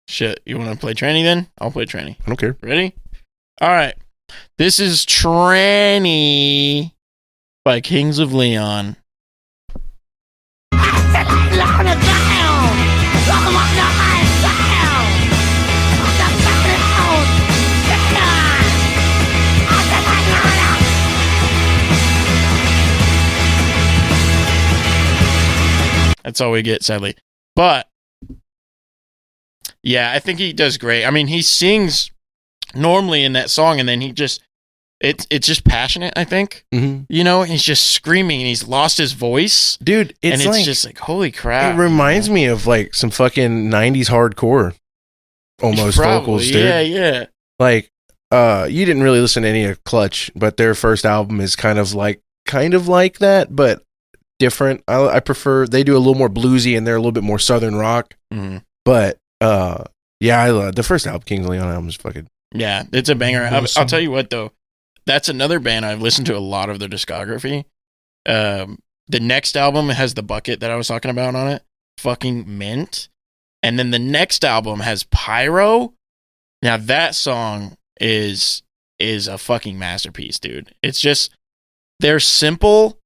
Shit. You want to play Tranny then? I'll play Tranny. I don't care. Ready? All right. This is Tranny by Kings of Leon. That's all we get, sadly. But yeah, I think he does great. I mean, he sings normally in that song, and then it's just passionate, I think. Mm-hmm. You know, he's just screaming, and he's lost his voice. Dude, it's just like, holy crap. It reminds me of like some fucking 90s hardcore almost vocals, dude. Yeah. Like, you didn't really listen to any of Clutch, but their first album is kind of like that, but different. I prefer, they do a little more bluesy, and they're a little bit more southern rock. Mm-hmm. But yeah, I love the first album, Kings of Leon album is fucking. Yeah, it's a banger. I'll tell you what though, that's another band I've listened to a lot of their discography. The next album has The Bucket that I was talking about on it, fucking mint. And then the next album has Pyro. Now that song is a fucking masterpiece, dude. It's just, they're simple,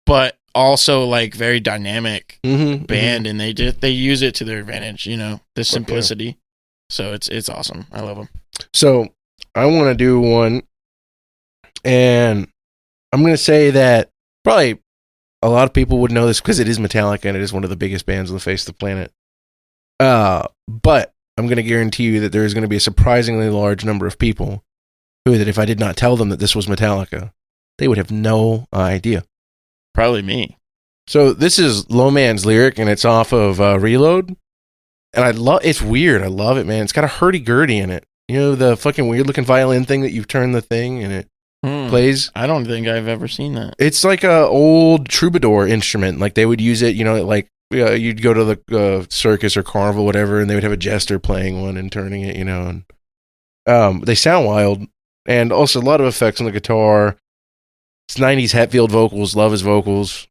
but also like very dynamic band, and they use it to their advantage, you know, the simplicity. Okay. So it's awesome. I love them. So I want to do one, and I'm going to say that probably a lot of people would know this because it is Metallica, and it is one of the biggest bands on the face of the planet. But I'm going to guarantee you that there is going to be a surprisingly large number of people who, that if I did not tell them that this was Metallica, they would have no idea. Probably me. So this is Low Man's Lyric, and it's off of Reload. And it's weird. I love it, man. It's got a hurdy-gurdy in it. You know, the fucking weird-looking violin thing that you turn the thing and it plays? I don't think I've ever seen that. It's like a old troubadour instrument. Like, they would use it, you know, like, you'd go to the circus or carnival, whatever, and they would have a jester playing one and turning it, you know. And they sound wild. And also a lot of effects on the guitar. It's 90s Hetfield vocals. Love his vocals.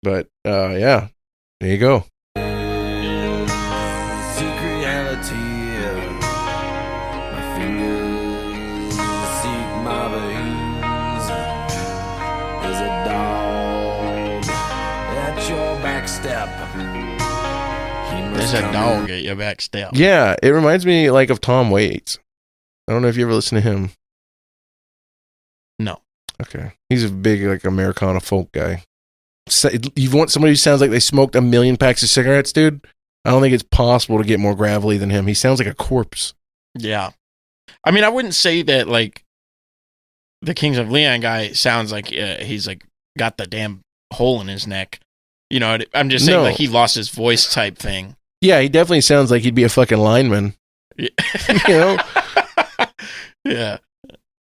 But, yeah. There you go. There's a dog at your back step. Yeah, it reminds me like of Tom Waits. I don't know if you ever listen to him. No. Okay. He's a big like Americana folk guy. You want somebody who sounds like they smoked 1 million packs of cigarettes, dude? I don't think it's possible to get more gravelly than him. He sounds like a corpse. Yeah. I mean, I wouldn't say that like the Kings of Leon guy sounds like he's like got the damn hole in his neck. You know, I'm just saying like he lost his voice type thing. Yeah, he definitely sounds like he'd be a fucking lineman. Yeah. You know? Yeah.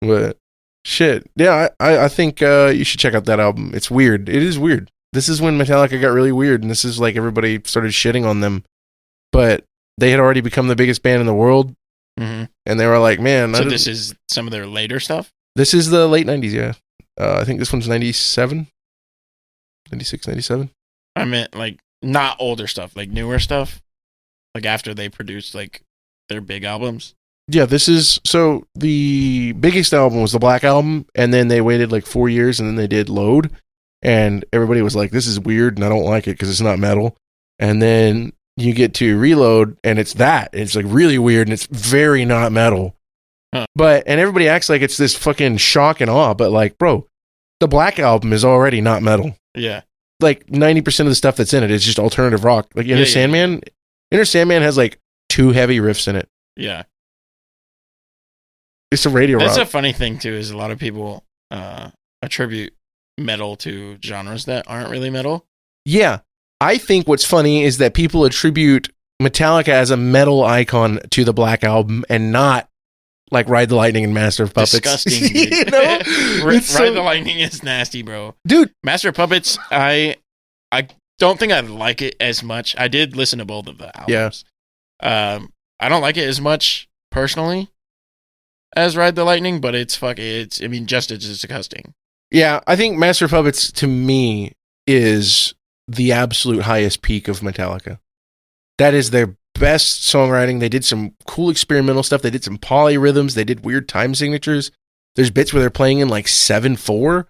But shit. Yeah, I think you should check out that album. It's weird. It is weird. This is when Metallica got really weird, and this is like everybody started shitting on them. But they had already become the biggest band in the world. Mm-hmm. And they were like, man. So this is some of their later stuff? This is the late 90s, yeah. I think this one's 97. 96, 97. I meant like not older stuff, like newer stuff. Like after they produced like their big albums. Yeah, this is, so the biggest album was the Black Album, and then they waited like 4 years, and then they did Load, and everybody was like, this is weird, and I don't like it because it's not metal. And then you get to Reload, and it's that. It's like really weird, and it's very not metal. Huh. And everybody acts like it's this fucking shock and awe, but like, bro, the Black Album is already not metal. Yeah. Like 90% of the stuff that's in it is just alternative rock. Like Inner Sandman, Inner Sandman has like 2 heavy riffs in it. Yeah. It's a radio rock. That's a funny thing too, is a lot of people attribute metal to genres that aren't really metal. Yeah. I think what's funny is that people attribute Metallica as a metal icon to the Black Album and not like Ride the Lightning and Master of Puppets. Disgusting, dude. You know? Ride the Lightning is nasty, bro. Dude. Master of Puppets, I don't think I like it as much. I did listen to both of the albums. Yeah. I don't like it as much personally as Ride the Lightning, but it's just as disgusting. Yeah, I think Master of Puppets to me is the absolute highest peak of Metallica. That is their best songwriting. They did some cool experimental stuff. They did some polyrhythms. They did weird time signatures. There's bits where they're playing in like 7/4.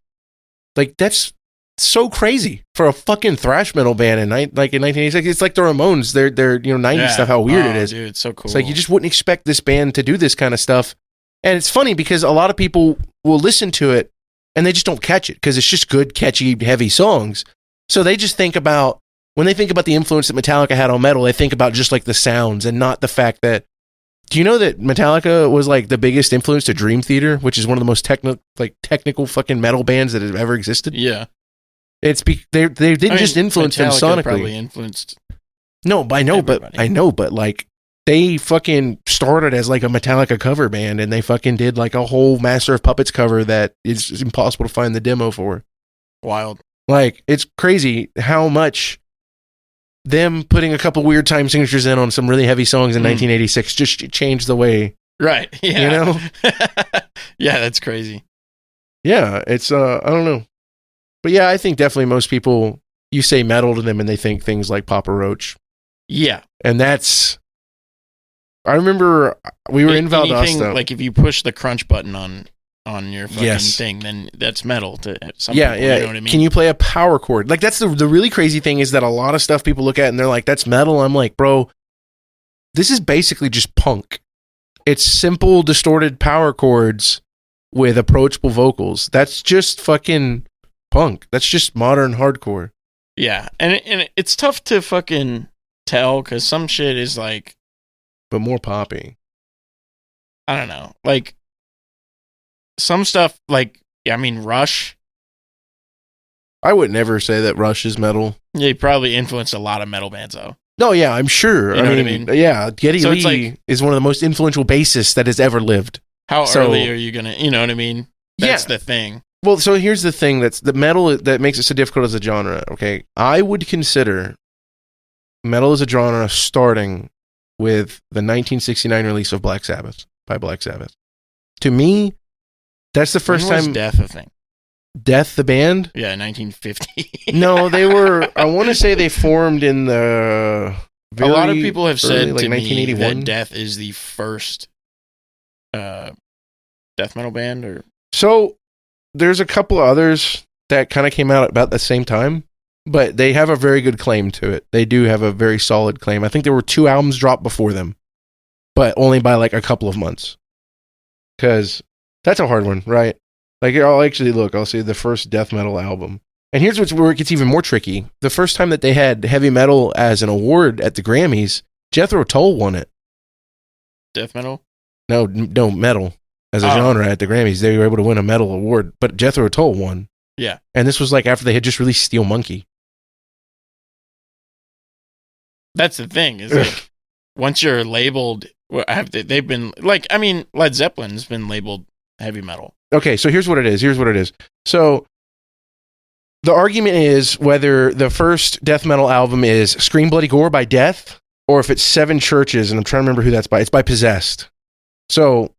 Like that's so crazy for a fucking thrash metal band in 1986. It's like the Ramones. They're 90s stuff. How weird it is. Dude, it's so cool. It's like you just wouldn't expect this band to do this kind of stuff. And it's funny because a lot of people will listen to it and they just don't catch it because it's just good, catchy, heavy songs. So they just think about, when they think about the influence that Metallica had on metal, they think about just like the sounds and not the fact that, do you know that Metallica was like the biggest influence to Dream Theater, which is one of the most technical fucking metal bands that have ever existed? Yeah. They didn't just influence them sonically. Probably influenced. No, I know, but like they fucking started as like a Metallica cover band and they fucking did like a whole Master of Puppets cover that is impossible to find the demo for. Wild. Like, it's crazy how much them putting a couple weird time signatures in on some really heavy songs in 1986 just changed the way. Right. Yeah. You know? Yeah, that's crazy. Yeah, it's I don't know. But yeah, I think definitely most people, you say metal to them and they think things like Papa Roach. Yeah. And that's, I remember we were in Valdosta. Like if you push the crunch button on your fucking thing, then that's metal to some people, you know what I mean? Can you play a power chord? Like that's the really crazy thing is that a lot of stuff people look at and they're like, that's metal. I'm like, bro, this is basically just punk. It's simple, distorted power chords with approachable vocals. That's just fucking punk. That's just modern hardcore. Yeah, and it's tough to fucking tell because some shit is like, but more poppy. I don't know, like some stuff. Like, I mean, Rush. I would never say that Rush is metal. Yeah, he probably influenced a lot of metal bands, though. No, yeah, I'm sure. You know what I mean? Yeah, Geddy Lee is one of the most influential bassists that has ever lived. How early are you gonna? You know what I mean? That's the thing. Well, so here's the thing that's the metal that makes it so difficult as a genre, okay? I would consider metal as a genre starting with the 1969 release of Black Sabbath by Black Sabbath. To me, that's the first time. Death a thing? Death, the band? Yeah, 1950. No, they were, I want to say they formed in the a lot of people have said like to 1981. me that Death is the first death metal band. Or so there's a couple of others that kind of came out about the same time, but they have a very good claim to it. They do have a very solid claim. I think there were 2 albums dropped before them, but only by like a couple of months. Because that's a hard one, right? Like, I'll actually look. I'll see the first death metal album. And here's where it gets even more tricky. The first time that they had heavy metal as an award at the Grammys, Jethro Tull won it. Death metal? No, metal as a genre at the Grammys. They were able to win a metal award, but Jethro Tull won. Yeah. And this was like after they had just released Steel Monkey. That's the thing. Is like once you're labeled, they've been like, I mean, Led Zeppelin's been labeled heavy metal. Okay, so here's what it is. So the argument is whether the first death metal album is Scream Bloody Gore by Death or if it's Seven Churches, and I'm trying to remember who that's by. It's by Possessed. So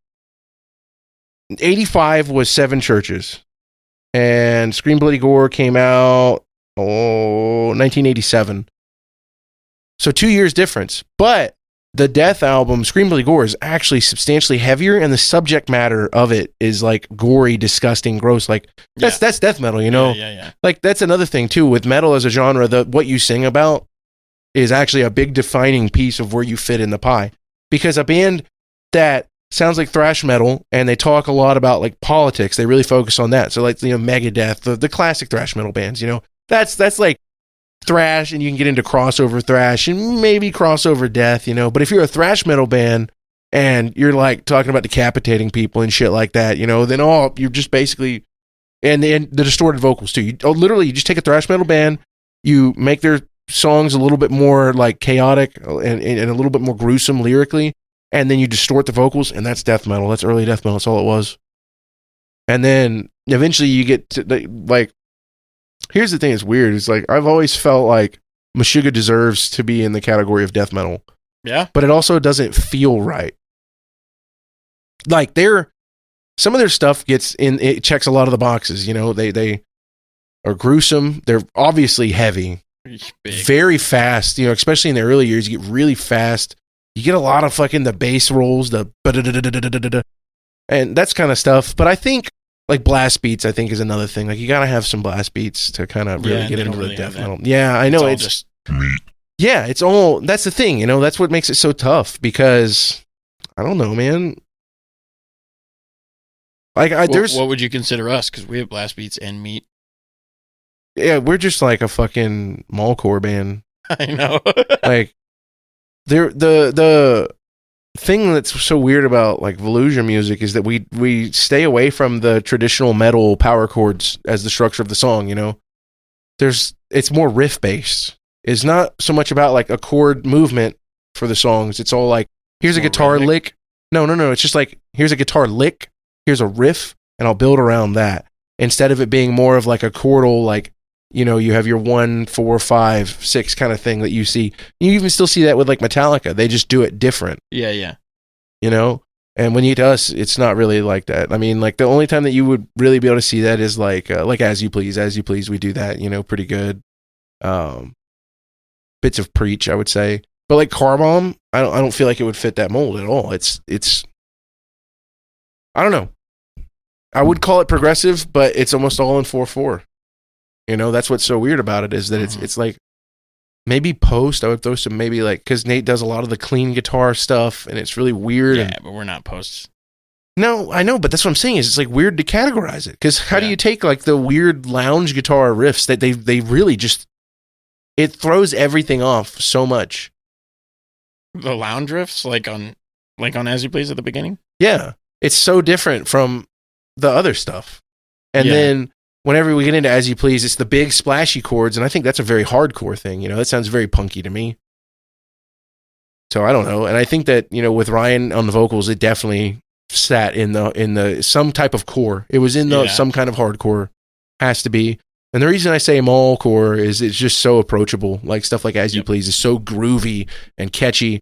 85 was Seven Churches, and Scream Bloody Gore came out 1987. So 2 years difference. But the Death album, Scream Bloody Gore, is actually substantially heavier, and the subject matter of it is like gory, disgusting, gross. Like that's death metal, you know? Yeah. Like that's another thing too with metal as a genre. What you sing about is actually a big defining piece of where you fit in the pie. Because a band that sounds like thrash metal and they talk a lot about like politics, they really focus on that. So like, you know, Megadeth, the classic thrash metal bands, you know, that's like thrash, and you can get into crossover thrash and maybe crossover death, you know. But if you're a thrash metal band and you're like talking about decapitating people and shit like that, you know, then you're just basically, and the distorted vocals too. You just take a thrash metal band, you make their songs a little bit more like chaotic and a little bit more gruesome lyrically, and then you distort the vocals, and that's death metal. That's early death metal. That's all it was. And then eventually you get to like, here's the thing that's weird. It's like, I've always felt like Meshuggah deserves to be in the category of death metal. Yeah. But it also doesn't feel right. Like some of their stuff it checks a lot of the boxes, you know. They are gruesome. They're obviously heavy. Big. Very fast, you know, especially in the early years, you get really fast. You get a lot of fucking the bass rolls, and that's kind of stuff. But I think like blast beats, I think is another thing. Like you gotta have some blast beats to kind of really get into the death metal. Yeah, I know it's that's the thing, you know, that's what makes it so tough because I don't know, man. Like what would you consider us? Because we have blast beats and meat. Yeah, we're just like a fucking mallcore band. I know. Like, the thing that's so weird about like Volusia music is that we stay away from the traditional metal power chords as the structure of the song. You know, it's more riff based. It's not so much about like a chord movement for the songs. It's all like here's a guitar rhythmic. lick. No. It's just like here's a guitar lick. Here's a riff, and I'll build around that instead of it being more of like a chordal like. You know, you have your 1, 4, 5, 6 kind of thing that you see. You even still see that with like Metallica. They just do it different. Yeah. You know? And when you get to us, it's not really like that. I mean, like the only time that you would really be able to see that is like As You Please. As You Please, we do that, you know, pretty good. Bits of Preach, I would say. But like Car Bomb, I don't feel like it would fit that mold at all. It's I don't know. I would call it progressive, but it's almost all in 4/4. You know, that's what's so weird about it is that it's like maybe post. I would throw some maybe like because Nate does a lot of the clean guitar stuff and it's really weird. Yeah, but we're not posts. No, I know, but that's what I'm saying is it's like weird to categorize it because how do you take like the weird lounge guitar riffs that they really just it throws everything off so much. The lounge riffs like on As You Please at the beginning. Yeah, it's so different from the other stuff, and then. Whenever we get into As You Please, it's the big splashy chords, and I think that's a very hardcore thing. You know, that sounds very punky to me. So I don't know, and I think that you know, with Ryan on the vocals, it definitely sat in the some type of core. It was in the some kind of hardcore, has to be. And the reason I say mallcore is it's just so approachable. Like stuff like As You Please is so groovy and catchy.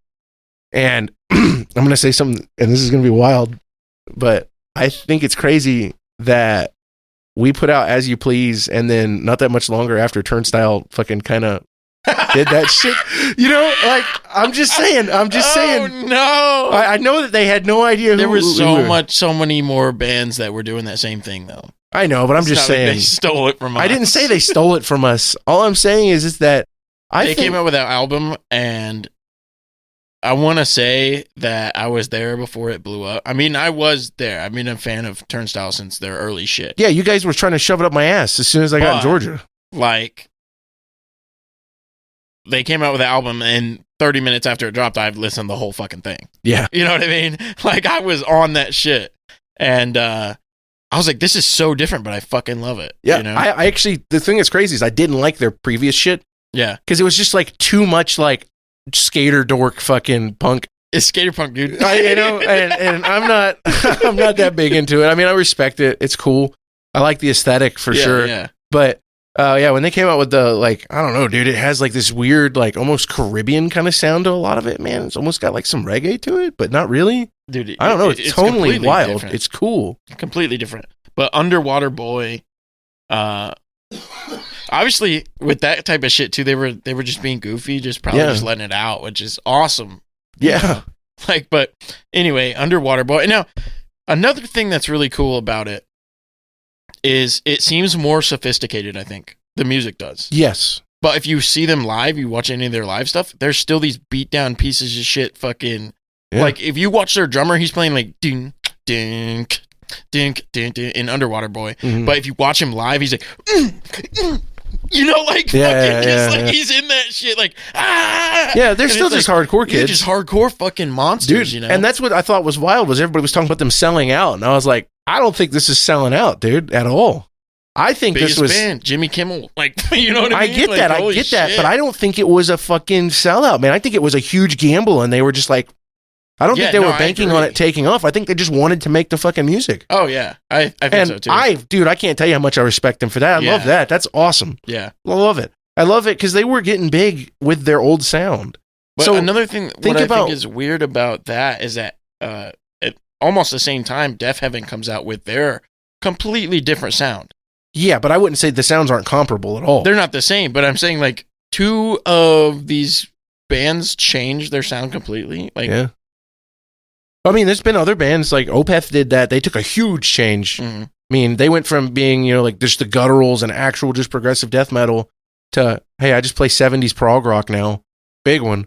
And I'm gonna say something, and this is gonna be wild, but I think it's crazy that. We put out As You Please, and then not that much longer after Turnstile fucking kind of did that shit. You know, like, I'm just saying. Oh, no. I know that they had no idea there was so many more bands that were doing that same thing, though. I know, but I'm just saying. Like they stole it from us. I didn't say they stole it from us. All I'm saying is that they came out with that album, and I want to say that I was there before it blew up. I mean, I was there. I've been a fan of Turnstile since their early shit. Yeah, you guys were trying to shove it up my ass as soon as I got in Georgia. Like, they came out with the album, and 30 minutes after it dropped, I've listened to the whole fucking thing. Yeah. You know what I mean? Like, I was on that shit. And I was like, this is so different, but I fucking love it. Yeah, you know? I actually, the thing that's crazy is I didn't like their previous shit. Yeah. Because it was just like too much like, skater dork fucking punk. It's skater punk, dude. You know, and I'm not that big into it. I mean, I respect it. It's cool. I like the aesthetic for sure. Yeah. But when they came out with the like, I don't know, dude, it has like this weird, like almost Caribbean kind of sound to a lot of it, man. It's almost got like some reggae to it, but not really. Dude, I don't know. It's totally wild. Different. It's cool. Completely different. But Underwater Boy, obviously, with that type of shit too, they were just being goofy, just letting it out, which is awesome. Yeah. You know? Like, but anyway, Underwater Boy. Now, another thing that's really cool about it is it seems more sophisticated. I think the music does. Yes. But if you see them live, you watch any of their live stuff, there's still these beat down pieces of shit. Fucking like if you watch their drummer, he's playing like ding ding. Dink, dink, dink, in Underwater Boy. Mm-hmm. But if you watch him live, he's like, you know, like, he's in that shit, like, Yeah, they're still just like, hardcore kids. They're just hardcore fucking monsters, dude, you know? And that's what I thought was wild, was everybody was talking about them selling out. And I was like, I don't think this is selling out, dude, at all. I think biggest this was band, Jimmy Kimmel, like, you know what I mean? I get that, but I don't think it was a fucking sellout, man. I think it was a huge gamble, and they were just like, I don't think they were banking on it taking off. I think they just wanted to make the fucking music. Oh, yeah. I think so, too. I can't tell you how much I respect them for that. I love that. That's awesome. Yeah. I love it. I love it because they were getting big with their old sound. But So, another thing, think what I about- think is weird about that is that at almost the same time, Def Heaven comes out with their completely different sound. Yeah, but I wouldn't say the sounds aren't comparable at all. They're not the same, but I'm saying like two of these bands change their sound completely. Like, Yeah. I mean, there's been other bands like Opeth did that. They took a huge change. mhm. I mean, they went from being, like just the gutturals and actual just progressive death metal to, hey, I just play 70s prog rock now. Big one.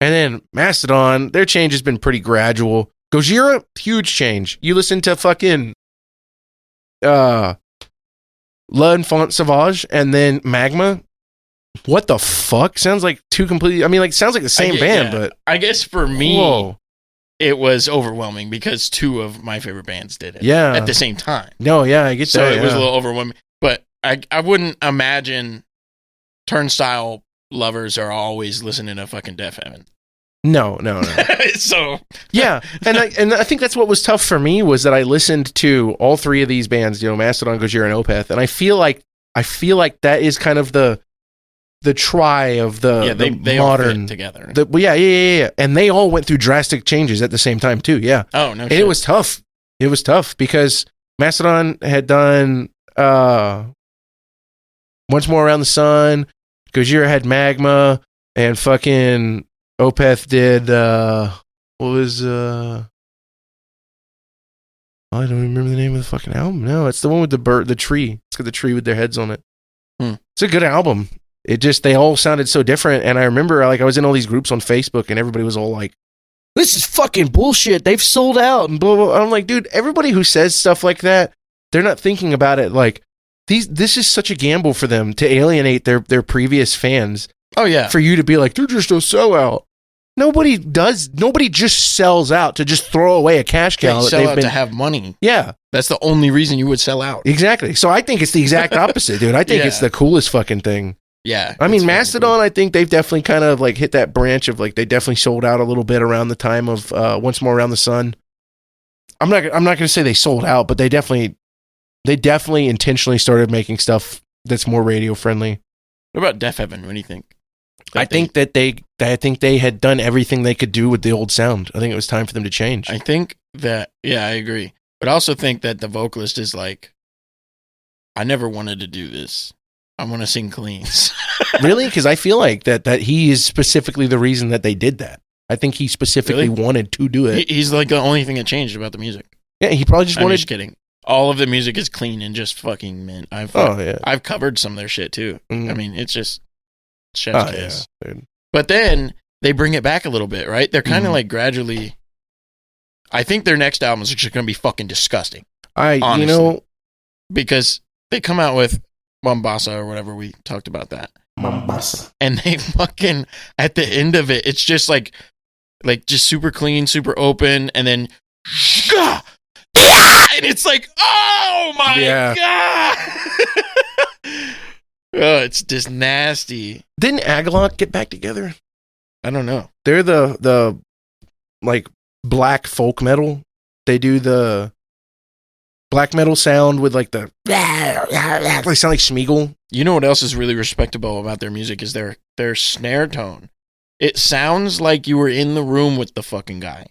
And then Mastodon, their change has been pretty gradual. Gojira, huge change. You listen to fucking L'Enfant Sauvage and then Magma. What the fuck? Sounds like two completely, I mean, like, sounds like the same band, but I guess for me, whoa. it was overwhelming because two of my favorite bands did it Yeah. at the same time. No, yeah, I get So that. it was a yeah. little overwhelming. But I wouldn't imagine Turnstile lovers are always listening to fucking Def Heaven. No. So Yeah, and I think that's what was tough for me was that I listened to all three of these bands, Mastodon, Gojira, and Opeth, and I feel like that is kind of the try of the they all modern fit together. Yeah, and they all went through drastic changes at the same time too. Yeah, Oh no! and it was tough. It was tough because Mastodon had done Once More Around the Sun, Gojira had Magma, and fucking Opeth did what was I don't even remember the name of the fucking album. No, it's the one with the tree. It's got the tree with their heads on it. It's a good album. It just, they all sounded so different. And I remember, like, I was in all these groups on Facebook and everybody was all like, this is fucking bullshit. They've sold out and blah, blah, blah. I'm like, dude, everybody who says stuff like that, they're not thinking about it. Like, this is such a gamble for them to alienate their previous fans. Oh yeah. For you to be like, they're just a sellout. Nobody just sells out to just throw away a cash cow. They sell out to have money. Yeah. That's the only reason you would sell out. Exactly. So I think it's the exact opposite, dude. I think it's the coolest fucking thing. Yeah. I mean, it's fucking Mastodon, cool. I think they've definitely kind of like hit that branch of like, they definitely sold out a little bit around the time of Once More Around the Sun. I'm not going to say they sold out, but they definitely intentionally started making stuff that's more radio friendly. What about Def Heaven? What do you think? I think they had done everything they could do with the old sound. I think it was time for them to change. I think that, yeah, I agree. But I also think that the vocalist is like, I never wanted to do this. I want to sing cleans. Really? Because I feel like that he is specifically the reason that they did that. I think he specifically wanted to do it. He's like the only thing that changed about the music. Yeah, he probably just I'm wanted. just kidding. All of the music is clean and just fucking mint. I've covered some of their shit too. Mhm. I mean, it's just chef's kiss. Yeah, dude. But then they bring it back a little bit, right? They're kind of Mhm. like gradually. I think their next album is just going to be fucking disgusting Honestly. because they come out with Mombasa or whatever, we talked about that. Mombasa. And they fucking, at the end of it, it's just like just super clean, super open, and then and it's like, oh my god. Oh, it's just nasty. Didn't Agalloch get back together? I don't know. They're the like black folk metal. They do the black metal sound with like the they sound like Smeagol. You know what else is really respectable about their music is their snare tone. It sounds like you were in the room with the fucking guy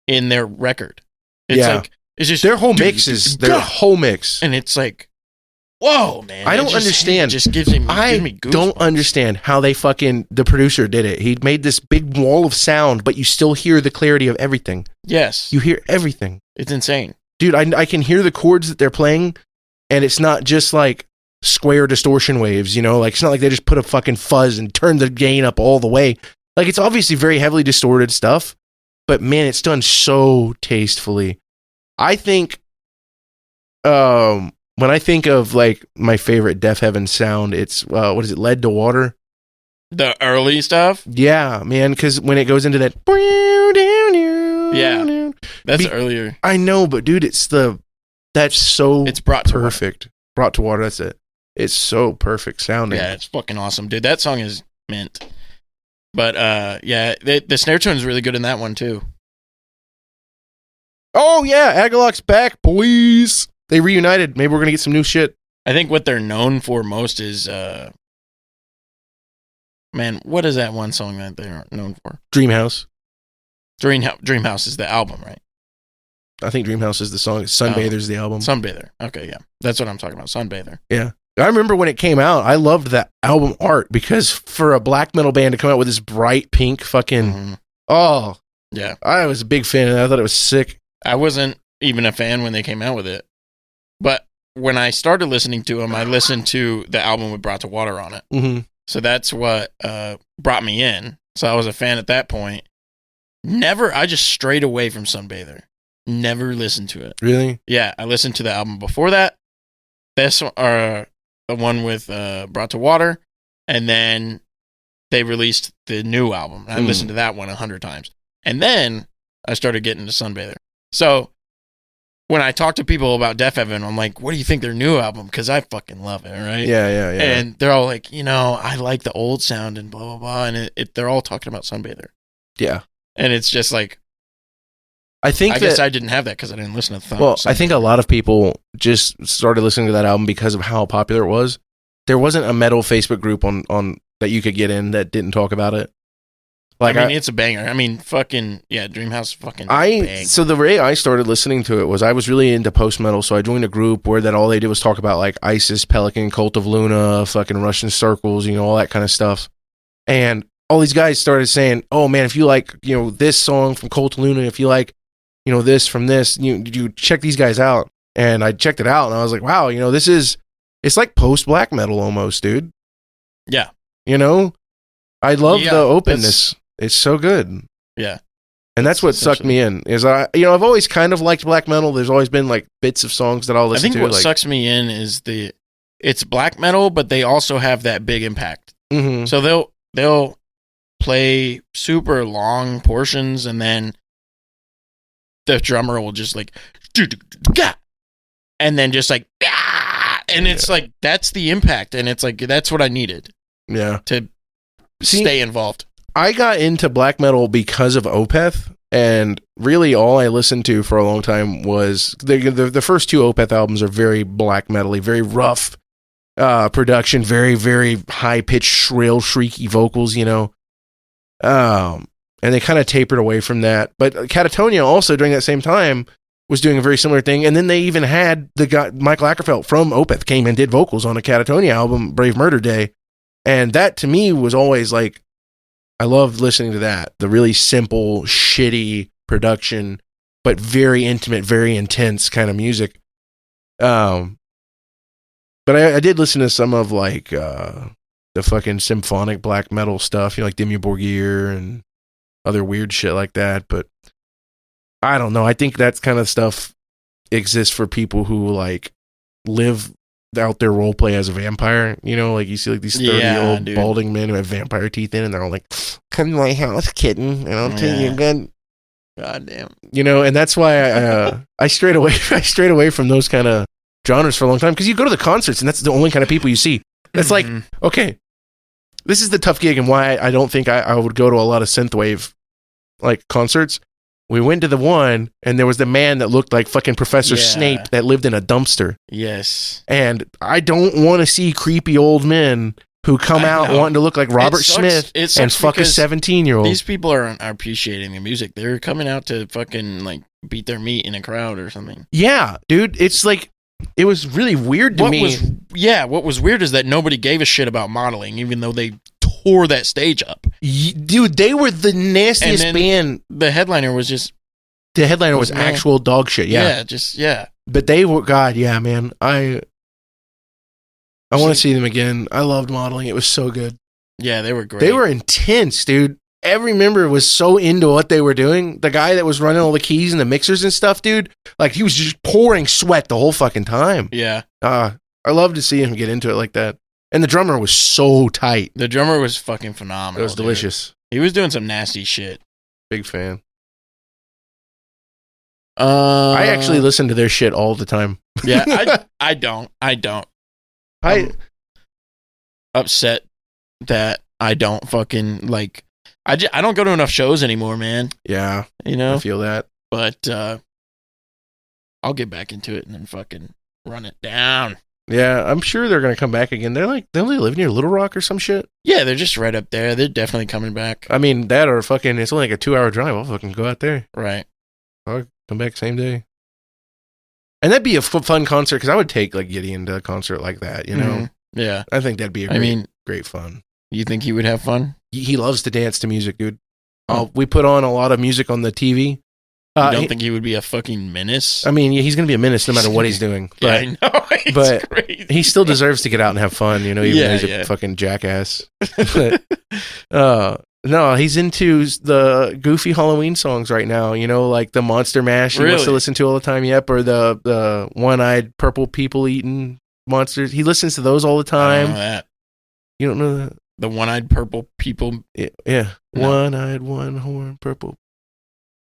in their record. It's like, it's just their whole mix is their whole mix. And it's like, whoa, man. I don't understand. It just gives me goosebumps. Don't understand how the producer did it. He made this big wall of sound, but you still hear the clarity of everything. Yes. You hear everything. It's insane. Dude, I can hear the chords that they're playing, and it's not just like square distortion waves, like it's not like they just put a fucking fuzz and turn the gain up all the way. Like, it's obviously very heavily distorted stuff, but man, it's done so tastefully. I think when I think of like my favorite Def Heaven sound, it's what is it, Lead to Water? The early stuff? Yeah, man, because when it goes into that, yeah, that's earlier. I know, but dude, it's so brought to perfect. Brought to water. That's it. It's so perfect sounding. Yeah, it's fucking awesome, dude. That song is mint. But yeah, the snare tone is really good in that one too. Oh yeah, Agalloch's back, boys. They reunited. Maybe we're gonna get some new shit. I think what they're known for most is man, what is that one song that they're known for? Dreamhouse. Dreamhouse is the album, right? I think Dreamhouse is the song. Sunbather's the album. Sunbather. Okay, yeah. That's what I'm talking about. Sunbather. Yeah. I remember when it came out, I loved that album art because for a black metal band to come out with this bright pink fucking... Oh. Yeah. I was a big fan of that. I thought it was sick. I wasn't even a fan when they came out with it. But when I started listening to them, I listened to the album with Brought to Water on it. Mm-hmm. So that's what brought me in. So I was a fan at that point. I just strayed away from Sunbather. Never listened to it. Really? Yeah, I listened to the album before that. This the one with Brought to Water, and then they released the new album. I listened to that one 100 times. And then I started getting to Sunbather. So when I talk to people about Death Heaven, I'm like, what do you think their new album? Because I fucking love it, right? Yeah. And they're all like, I like the old sound and blah, blah, blah. And they're all talking about Sunbather. Yeah. And it's just like, I guess I didn't have that because I didn't listen to I think a lot of people just started listening to that album because of how popular it was. There wasn't a metal Facebook group on that you could get in that didn't talk about it. Like, I mean, it's a banger. I mean, fucking, yeah, Dreamhouse fucking bang. So the way I started listening to it was I was really into post-metal, so I joined a group where all they did was talk about, like, ISIS, Pelican, Cult of Luna, fucking Russian Circles, all that kind of stuff. And all these guys started saying, oh, man, if you like, this song from Cult of Luna, if you like, this from this, you check these guys out. And I checked it out, and I was like, wow, it's like post-black metal almost, dude. Yeah. I love the openness. It's so good. Yeah. And that's what sucked me in. Is I've always kind of liked black metal. There's always been like bits of songs that I'll listen to. I think what sucks me in is it's black metal, but they also have that big impact. Mm-hmm. So they'll play super long portions, and then the drummer will just like, and then just like, and it's like, that's the impact. And it's like, that's what I needed. Yeah. To stay involved. I got into black metal because of Opeth, and really all I listened to for a long time was the first two Opeth albums are very black metal-y, very rough production, very, very high-pitched, shrill, shrieky vocals, and they kind of tapered away from that. But Catatonia also, during that same time, was doing a very similar thing, and then they even had the guy, Michael Ackerfeld from Opeth, came and did vocals on a Catatonia album, Brave Murder Day, and that, to me, was always like, I loved listening to that. The really simple, shitty production, but very intimate, very intense kind of music. But I did listen to some of like the fucking symphonic black metal stuff, like Dimmu Borgir and other weird shit like that. But I don't know. I think that kind of stuff exists for people who like live out their role play as a vampire, like you see like these 30-year-old balding men who have vampire teeth in, and they're all like, come to my house, kitten, and I'll tell you good. God damn. And that's why I strayed away from those kind of genres for a long time, because you go to the concerts and that's the only kind of people you see. It's like, okay, this is the tough gig, and why I don't think I would go to a lot of synthwave like concerts. We went to the one, and there was the man that looked like fucking Professor Snape that lived in a dumpster. Yes. And I don't want to see creepy old men who come out wanting to look like Robert Smith and fuck a 17-year-old. These people are appreciating the music. They're coming out to fucking like beat their meat in a crowd or something. Yeah, dude. It's like, it was really weird to me. What was weird is that nobody gave a shit about modeling, even though they tore that stage up. Dude, they were the nastiest band. The headliner was just... The headliner was actual dog shit, yeah. But they were... God, yeah, man. I want to see them again. I loved modeling. It was so good. Yeah, they were great. They were intense, dude. Every member was so into what they were doing. The guy that was running all the keys and the mixers and stuff, dude, like he was just pouring sweat the whole fucking time. Yeah. I love to see him get into it like that. And the drummer was so tight. The drummer was fucking phenomenal. It was delicious. He was doing some nasty shit. Big fan. I actually listen to their shit all the time. Yeah, I don't. I'm upset that I don't fucking like. I don't go to enough shows anymore, man. Yeah, I feel that. But I'll get back into it and then fucking run it down. Yeah, I'm sure they're gonna come back again. They only live near Little Rock or some shit. Yeah, they're just right up there. They're definitely coming back. I mean, that or fucking, it's only like a 2-hour drive. I'll fucking go out there. Right. I'll come back same day. And that'd be a fun concert, because I would take like Gideon to a concert like that, you know? Mm-hmm. Yeah. I think that'd be great fun. You think he would have fun? He loves to dance to music, dude. We put on a lot of music on the TV. You don't think he would be a fucking menace? I mean, he's going to be a menace no matter what he's doing. But, yeah, I know. But crazy. he still deserves to get out and have fun, you know, even though he's a fucking jackass. No, he's into the goofy Halloween songs right now, you know, like the Monster Mash he wants to listen to all the time, or the one-eyed purple people eating monsters. He listens to those all the time. I don't know that. You don't know that? The one-eyed purple people? Yeah. No. One-eyed, one-horn, purple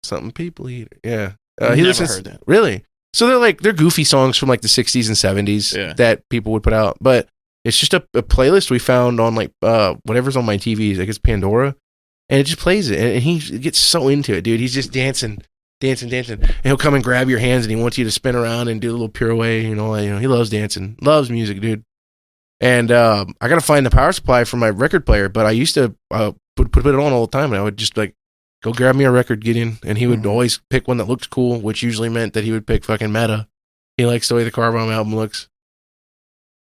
something people eat. Yeah. He listens. Heard that. Really? So they're goofy songs from like the 60s and 70s that people would put out. But it's just a playlist we found on like whatever's on my TV. I guess Pandora. And it just plays it. And he gets so into it, dude. He's just dancing. And he'll come and grab your hands and he wants you to spin around and do a little pirouette and all that. You know, he loves dancing. Loves music, dude. And I got to find the power supply for my record player. But I used to put it on all the time. And I would just like, go grab me a record, Gideon. And he would always pick one that looked cool, which usually meant that he would pick fucking Meta. He likes the way the Car Bomb album looks.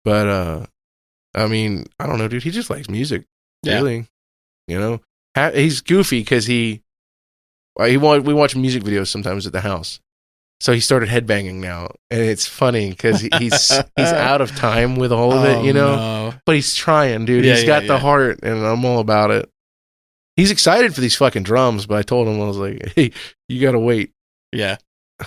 But, I mean, I don't know, dude. He just likes music. Yeah. Really. You know? He's goofy because we watch music videos sometimes at the house. So he started headbanging now. And it's funny because he's out of time with all of it, you know? No. But he's trying, dude. He's got the heart, and I'm all about it. He's excited for these fucking drums, but I told him, I was like, hey, you gotta wait. Yeah.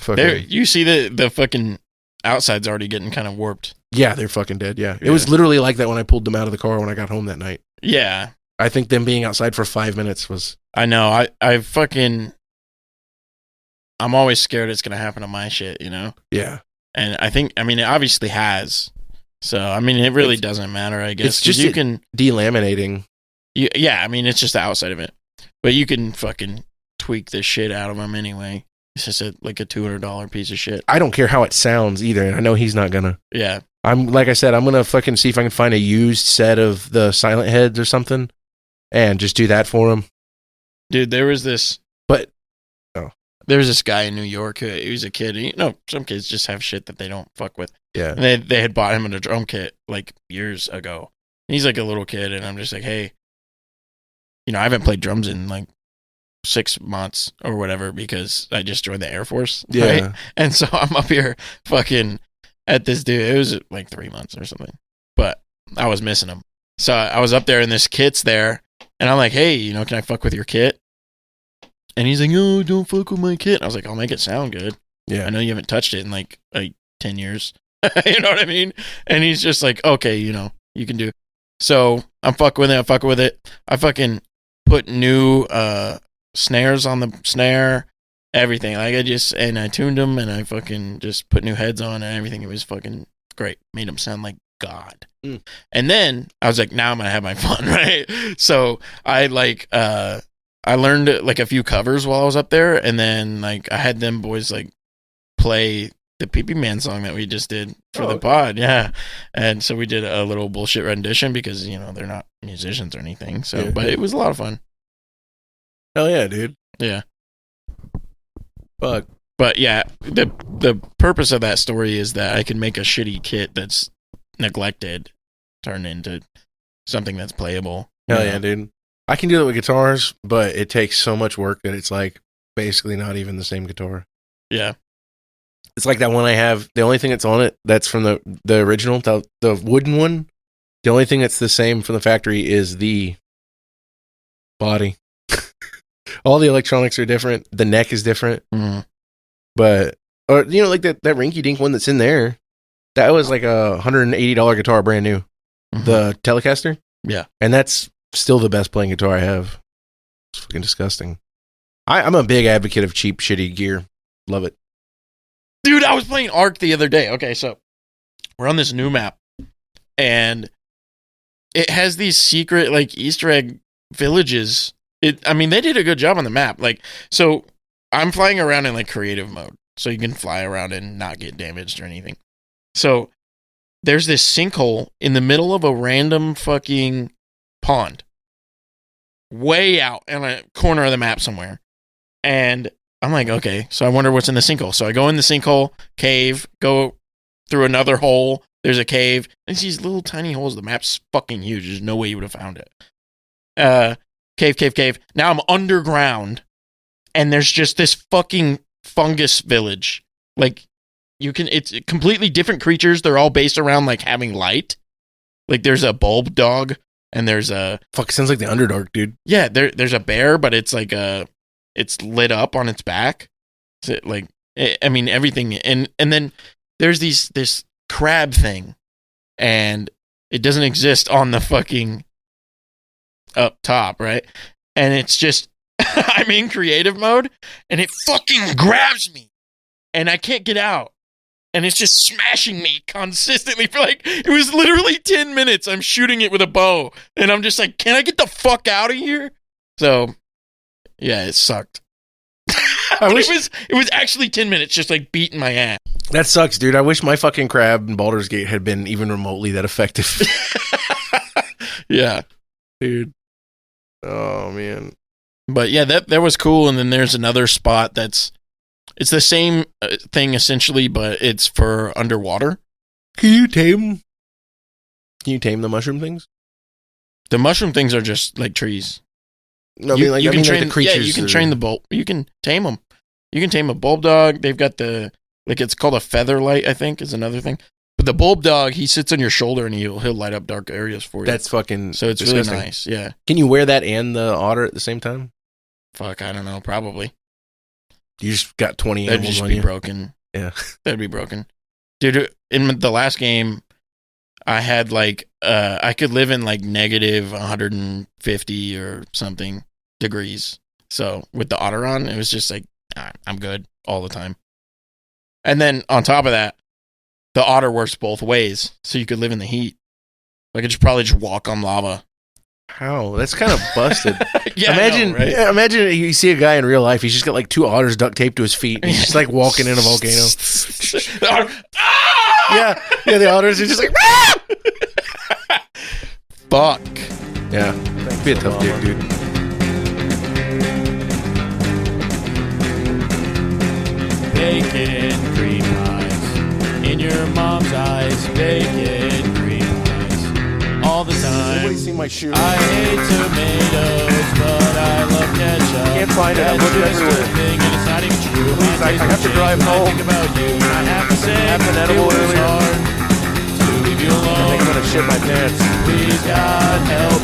You see the fucking outside's already getting kind of warped. Yeah, they're fucking dead, yeah. It was literally like that when I pulled them out of the car when I got home that night. Yeah. I think them being outside for 5 minutes was... I know. I'm always scared it's gonna happen to my shit, you know? Yeah. And it obviously has. So, it really doesn't matter, I guess. It's just you can delaminating. Yeah, it's just the outside of it. But you can fucking tweak the shit out of them anyway. It's just like a $200 piece of shit. I don't care how it sounds either. And I know he's not gonna. Yeah. Like I said, I'm gonna fucking see if I can find a used set of the Silent Heads or something and just do that for him. Dude, there was this. There was this guy in New York he was a kid. Some kids just have shit that they don't fuck with. Yeah. And they had bought him a drum kit like years ago. And he's like a little kid, and I'm just like, hey, I haven't played drums in like 6 months or whatever because I just joined the Air Force. Yeah. Right? And so I'm up here fucking at this dude. It was like 3 months or something, but I was missing him. So I was up there, and this kit's there, and I'm like, hey, can I fuck with your kit? And he's like, no, don't fuck with my kit. I was like, I'll make it sound good. Yeah. I know you haven't touched it in like 10 years. You know what I mean? And he's just like, okay, you can do it. So I'm fucking with it. I fucking put new snares on the snare, everything. Like I tuned them, and I fucking just put new heads on and everything. It was fucking great. Made them sound like God. Mm. And then I was like, now I'm gonna have my fun, right? So I I learned like a few covers while I was up there, and then like I had them boys like play the Pee-Pee Man song that we just did for the pod, yeah. And so we did a little bullshit rendition because they're not musicians or anything. So, yeah. But it was a lot of fun. Hell yeah, dude. Yeah. Fuck. But yeah, the purpose of that story is that I can make a shitty kit that's neglected turn into something that's playable. Hell yeah, dude. I can do that with guitars, but it takes so much work that it's like basically not even the same guitar. Yeah. It's like that one I have. The only thing that's on it that's from the original, the wooden one. The only thing that's the same from the factory is the body. All the electronics are different. The neck is different. Mm. But like that rinky dink one that's in there. That was like a $180 guitar, brand new. Mm-hmm. The Telecaster. Yeah, and that's still the best playing guitar I have. It's fucking disgusting. I'm a big advocate of cheap, shitty gear. Love it. Dude, I was playing Ark the other day. Okay, so we're on this new map, and it has these secret, like, Easter egg villages. They did a good job on the map. Like, so I'm flying around in, like, creative mode, so you can fly around and not get damaged or anything. So there's this sinkhole in the middle of a random fucking pond, way out in a corner of the map somewhere. And I'm like, okay, so I wonder what's in the sinkhole. So I go in the sinkhole, cave, go through another hole. There's a cave. And it's these little tiny holes. The map's fucking huge. There's no way you would have found it. Cave. Now I'm underground, and there's just this fucking fungus village. Like, it's completely different creatures. They're all based around, like, having light. Like, there's a bulb dog, and there's a... Fuck, sounds like the Underdark, dude. Yeah, there's a bear, but it's like it's lit up on its back. So, like, I mean, everything. And then there's this crab thing, and it doesn't exist on the fucking up top, right? And it's just, I'm in creative mode, and it fucking grabs me, and I can't get out. And it's just smashing me consistently for like, it was literally 10 minutes. I'm shooting it with a bow, and I'm just like, can I get the fuck out of here? So, yeah, it sucked. It was actually 10 minutes just like beating my ass. That sucks, dude. I wish my fucking crab in Baldur's Gate had been even remotely that effective. Yeah. Dude. Oh, man. But yeah, that was cool. And then there's another spot it's the same thing essentially, but it's for underwater. Can you tame the mushroom things? The mushroom things are just like trees. No, I mean the creatures. Yeah, you can train the bulb. You can tame them. You can tame a bulb dog. They've got it's called a featherlight, I think, is another thing. But the bulb dog, he sits on your shoulder and he'll light up dark areas for you. That's fucking so it's disgusting. Really nice. Yeah. Can you wear that and the otter at the same time? Fuck, I don't know. Probably. You just got 20 That'd animals just on be you. broken. Yeah. That'd be broken. Dude, in the last game, I had I could live in like negative 150 or something degrees. So with the otter on, it was just like, I'm good all the time. And then on top of that, the otter works both ways. So you could live in the heat. I could probably just walk on lava. How? That's kind of busted. Yeah, imagine, I know, right? Imagine you see a guy in real life. He's just got like 2 otters duct taped to his feet. And he's just like walking in a volcano. The otter, ah! Yeah, the otters are just like, ah! Fuck. Yeah, that'd be a tough dude. Bacon cream pies in your mom's eyes. Bacon cream pies all the time. Everybody see my shoe? I hate tomatoes, but I love ketchup. Can't find it. I'm looking everywhere. Thing, and it's not even true. Please, I have to drive home. I think about you, and I have to say Have an it edible was earlier. hard to leave you alone. I think I'm gonna shit my pants. Please, God, help